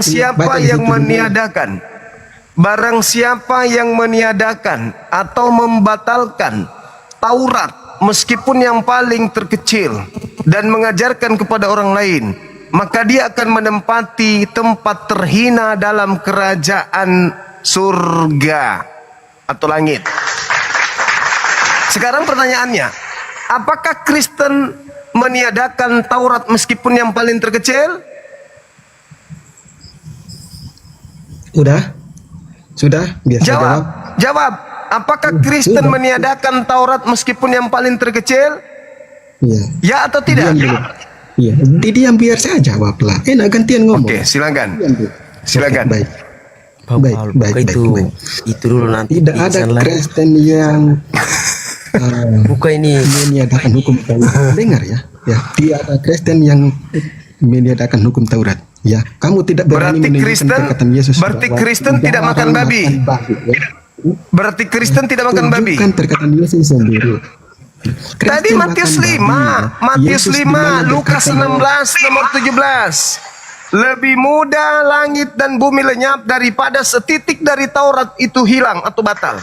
siapa yang meniadakan atau membatalkan Taurat meskipun yang paling terkecil dan mengajarkan kepada orang lain, maka dia akan menempati tempat terhina dalam kerajaan surga atau langit. Sekarang pertanyaannya, apakah Kristen meniadakan Taurat meskipun yang paling terkecil? Sudah? Biasa Jawab. Apakah Kristen meniadakan Taurat meskipun yang paling terkecil? Iya. Ya atau tidak? Iya. Diam biar saya jawab lah. Enak gantian ngomong. Oke, silakan. Baik. Itu dulu nanti. Tidak ada Kristen yang buka ini meniadakan hukum Taurat. Dengar ya. Ya, tidak ada Kristen yang meniadakan hukum Taurat. Ya, kamu tidak berani menunjukkan perkataan Yesus. Berarti Kristen tidak makan babi. Berarti Kristen tidak makan babi. Tunjukkan perkataan Yesus sendiri. Tadi Matius 5, Lukas 16 nomor 17. Lebih mudah langit dan bumi lenyap daripada setitik dari Taurat itu hilang atau batal.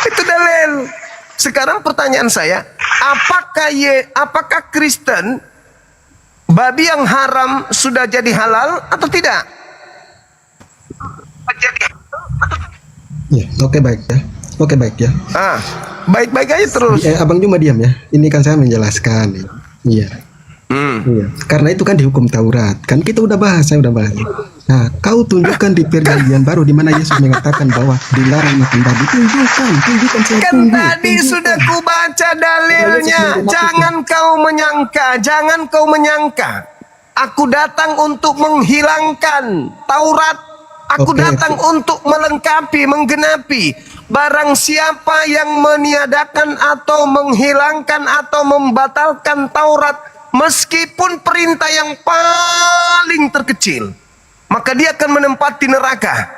Itu dalil. Sekarang pertanyaan saya, apakah Kristen babi yang haram sudah jadi halal atau tidak? Ya, oke baik ya. Baik-baik aja terus. Abang Juma diam ya. Ini kan saya menjelaskan. Iya. Iya. Karena itu kan dihukum Taurat. Kan kita saya udah bahas. Nah, kau tunjukkan di perjanjian baru di mana Yesus mengatakan bahwa dilarang makan babi. Tunjukkan saya tadi sudah ku baca dalilnya. Jangan kau menyangka. Aku datang untuk menghilangkan Taurat. Aku datang untuk melengkapi, menggenapi. Barang siapa yang meniadakan atau menghilangkan atau membatalkan Taurat, meskipun perintah yang paling terkecil, maka dia akan menempati neraka.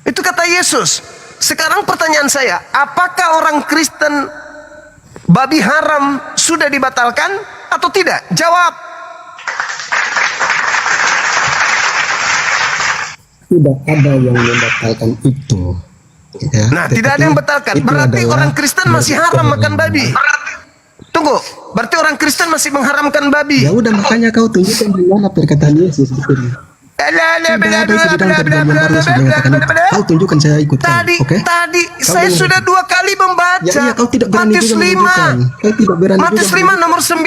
Itu kata Yesus. Sekarang pertanyaan saya, apakah orang Kristen babi haram sudah dibatalkan atau tidak? Jawab. Tidak ada yang membatalkan itu. Ya, nah, tidak ada yang membatalkan. Berarti orang Kristen masih haram makan babi. Tunggu, berarti orang Kristen masih mengharamkan babi. Ya udah, makanya kau tunjukkan di mana perkataan Yesus itu. Kau tunjukkan, saya ikutan. Tadi saya sudah 2 kali membaca. Ya, kau tidak berani Matius 5. Matius 5 nomor 19.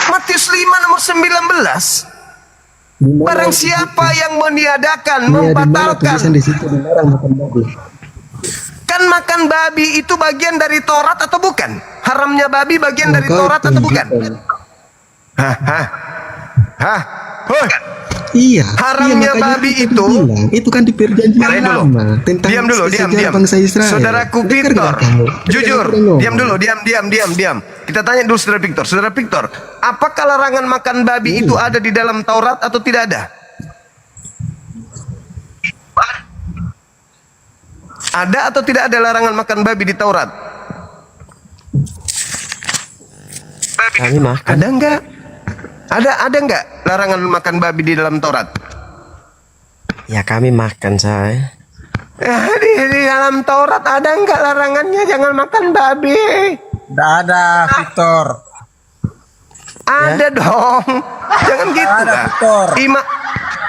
Matius 5 nomor 19. Barang siapa yang meniadakan, membatalkan. Kan makan babi itu bagian dari Taurat atau bukan? Haramnya babi bagian dari Taurat atau bukan? Iya. Haramnya makanya babi aku itu. bilang, itu kan di perjanjian Saya dulu. lama tentang Diam dulu, diam. sejarah bangsa Israel. Saudaraku Dengar Victor, gak kamu? jujur, Dengar dulu. diam dulu, diam. Kita tanya dulu saudara Victor. Saudara Victor, apakah larangan makan babi itu ada di dalam Taurat atau tidak ada? Ada atau tidak ada larangan makan babi di Taurat? Kami makan. Ada enggak? Ada enggak larangan makan babi di dalam Taurat? Ya kami makan saya. Di dalam Taurat ada enggak larangannya jangan makan babi? Tidak ada, Victor. Ada dong. Jangan gitu Ada, lah. Victor.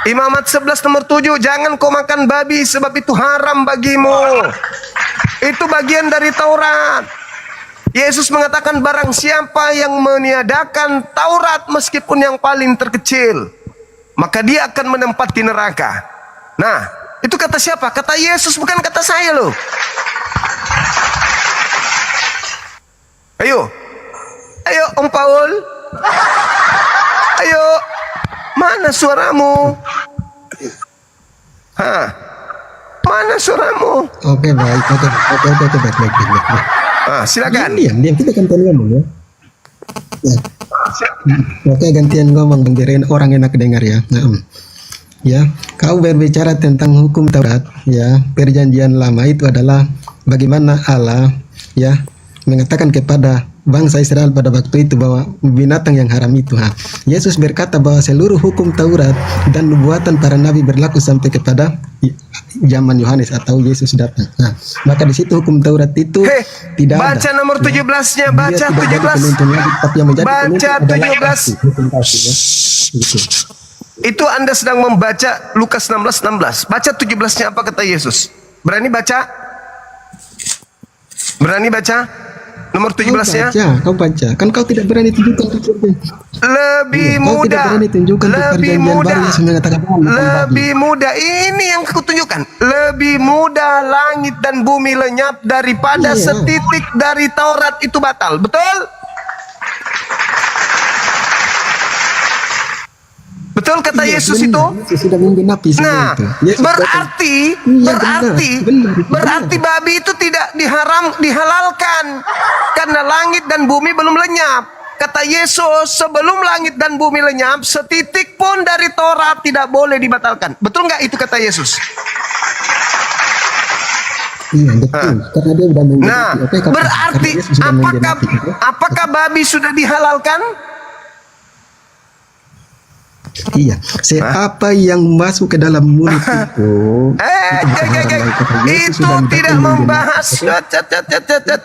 Imamat 11 nomor 7, jangan kau makan babi sebab itu haram bagimu. Itu bagian dari Taurat. Yesus mengatakan barang siapa yang meniadakan Taurat meskipun yang paling terkecil, maka dia akan menempati neraka. Nah, itu kata siapa? Kata Yesus, bukan kata saya loh. Ayo Om Paul. Ayo, mana suaramu? Mana suaramu? Oke, baik. Silakan. Diam. Kita gantian ngomong ya. Oke, gantian ngomong, dengerin orang enak dengar ya. Ya, kau berbicara tentang hukum Taurat, ya. Perjanjian lama itu adalah bagaimana Allah, ya, mengatakan kepada bangsa Israel pada waktu itu bahwa binatang yang haram itu. Yesus berkata bahwa seluruh hukum Taurat dan nubuatan para nabi berlaku sampai kepada zaman Yohanes atau Yesus datang. Maka di situ hukum Taurat itu tidak ada. Baca nomor 17-nya, baca 17. Baca 17. Itu Anda sedang membaca Lukas 16:16. Baca 17-nya apa kata Yesus? Berani baca? Berani baca? Nomor 17-nya? Kau baca. Kan kau tidak berani tunjukkan. Lebih mudah. Lebih mudah. Ini yang aku tunjukkan. Lebih mudah langit dan bumi lenyap daripada setitik dari Taurat itu batal. Betul? Betul kata Yesus itu? Nah, berarti babi itu tidak dihalalkan karena langit dan bumi belum lenyap. Kata Yesus, sebelum langit dan bumi lenyap, setitik pun dari Taurat tidak boleh dibatalkan. Betul nggak itu kata Yesus? Iya, betul. Karena dia sudah berarti apakah babi sudah dihalalkan? Iya, siapa yang masuk ke dalam mulut itu tidak membahas,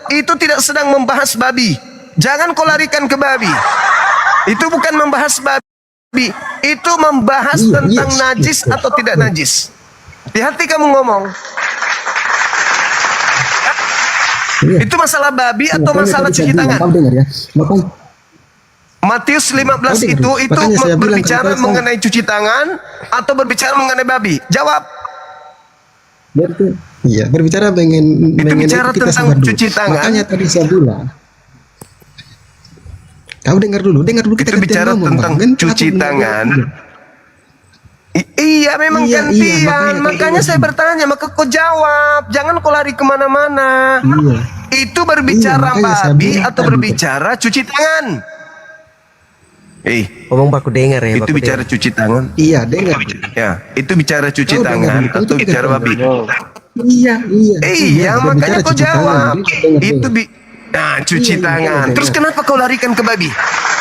itu tidak sedang membahas babi. Jangan kau larikan ke babi. Itu bukan membahas babi, itu membahas tentang najis atau tidak najis. Hati-hati kamu ngomong. Itu masalah babi atau masalah cuci tangan? Matius 15 itu berbicara mengenai cuci tangan atau berbicara mengenai babi? Jawab. Iya, berbicara bicara tentang cuci tangan. Makanya tadi saya bilang. Kau dengar dulu kita bicara tentang cuci tangan. Iya, memang gantian. Makanya saya bertanya, maka kau jawab. Jangan kau lari kemana-mana. Itu berbicara babi atau berbicara cuci tangan? Ngomong baku dengar ya. Itu bicara cuci tangan. Iya, dengar. Ya, itu bicara cuci tangan atau bicara babi? Iya, makanya kau jawab. Itu cuci tangan. Terus kenapa kau larikan ke babi?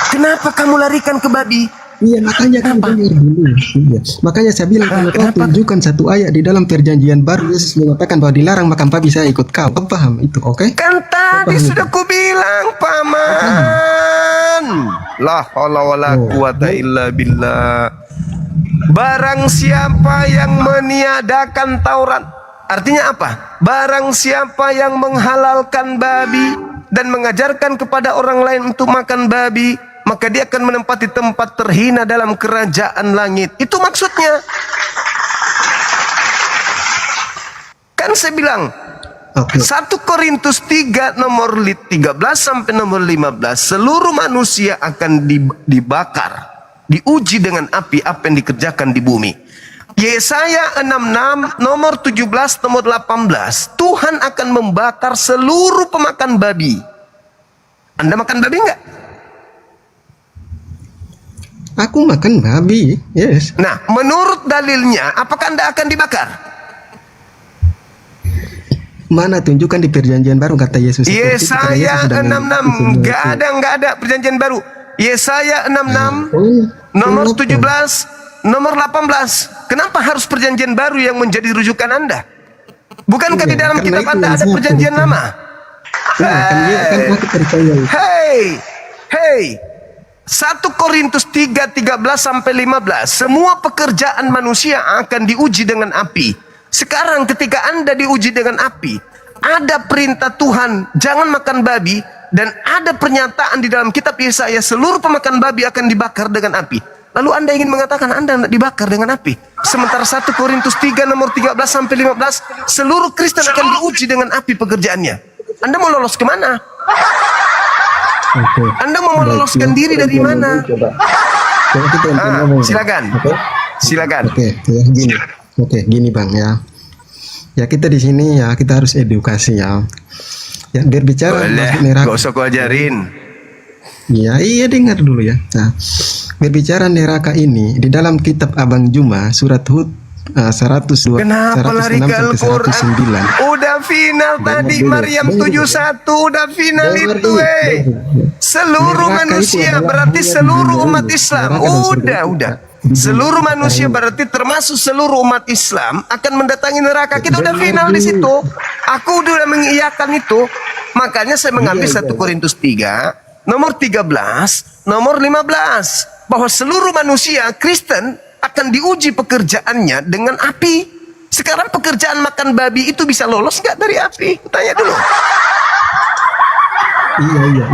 Kenapa kamu larikan ke babi? Iya, makanya kan dengar dulu. Iya. Makanya saya bilang kalau kau tunjukkan satu ayat di dalam perjanjian baru, Yesus mengatakan bahwa dilarang makan babi, saya ikut kau. Kau paham itu, oke? Kan tadi sudah kubilang, Paman. La haula wala quwata illa billah. Barang siapa yang meniadakan Taurat, artinya apa? Barang siapa yang menghalalkan babi dan mengajarkan kepada orang lain untuk makan babi, maka dia akan menempati tempat terhina dalam kerajaan langit. Itu maksudnya. Kan saya bilang 1 Korintus 3 nomor 13 sampai nomor 15, seluruh manusia akan dibakar diuji dengan api apa yang dikerjakan di bumi. Yesaya 66 nomor 17 nomor 18, Tuhan akan membakar seluruh pemakan babi. Anda makan babi enggak? Aku makan babi, yes. Nah, menurut dalilnya, apakah Anda akan dibakar? Mana tunjukkan di perjanjian baru kata Yesus seperti itu, karena Yesaya Yesus sudah 66, enggak ada perjanjian baru. Yesaya 66 nomor 17 nomor 18. Kenapa harus perjanjian baru yang menjadi rujukan Anda? Bukankah di dalam kitab Anda ada perjanjian lama? Hey, 1 Korintus 3:13 sampai 15. Semua pekerjaan manusia akan diuji dengan api. Sekarang ketika Anda diuji dengan api, ada perintah Tuhan jangan makan babi, dan ada pernyataan di dalam kitab Yesaya seluruh pemakan babi akan dibakar dengan api. Lalu Anda ingin mengatakan Anda tidak dibakar dengan api. Sementara 1 Korintus 3 nomor 13 sampai 15, seluruh Kristen akan diuji dengan api pekerjaannya. Anda mau lolos kemana? Anda mau meloloskan diri dari mana? Silakan. Silakan. Gini Bang ya. Ya kita di sini ya kita harus edukasi ya. Ya berbicara masuk neraka. Gak usah ku ajarin. Iya dengar dulu ya. Nah, berbicara neraka ini di dalam kitab Abang Juma surat Hud 102. Kenapa lari ke Al-Quran? Udah final tadi Maryam 71, udah final itu seluruh manusia berarti seluruh umat Islam. Udah. Seluruh manusia berarti termasuk seluruh umat Islam akan mendatangi neraka. Kita udah final di situ. Aku udah mengiyakan itu. Makanya saya mengambil 1 Korintus 3 nomor 13 nomor 15 bahwa seluruh manusia Kristen akan diuji pekerjaannya dengan api. Sekarang pekerjaan makan babi itu bisa lolos nggak dari api? Tanya dulu. Iya.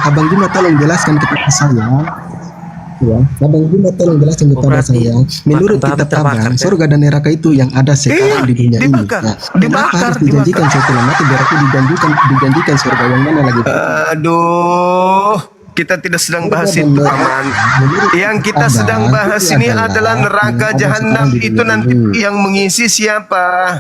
Abang Juma tolong jelaskan kepada saya. Ya, Abang Juma tolong jelaskan kepada saya. Menurut kitab Abang, surga dan neraka itu yang ada sekarang di dunia ini. Nah, kenapa harus dijanjikan setelah mati? Berarti dijanjikan surga yang mana lagi? Aduh, kita tidak sedang bahas itu, Paman. Yang kita sedang bahas ini adalah neraka jahanam. Itu nanti yang mengisi siapa?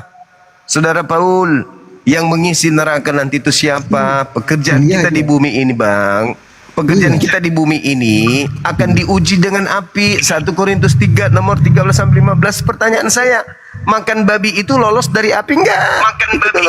Saudara Paul, yang mengisi neraka nanti itu siapa? Pekerjaan kita di bumi ini, Bang. Pekerjaan kita di bumi ini akan diuji dengan api. 1 Korintus 3 nomor 13 sampai 15. Pertanyaan saya, makan babi itu lolos dari api enggak? Makan babi.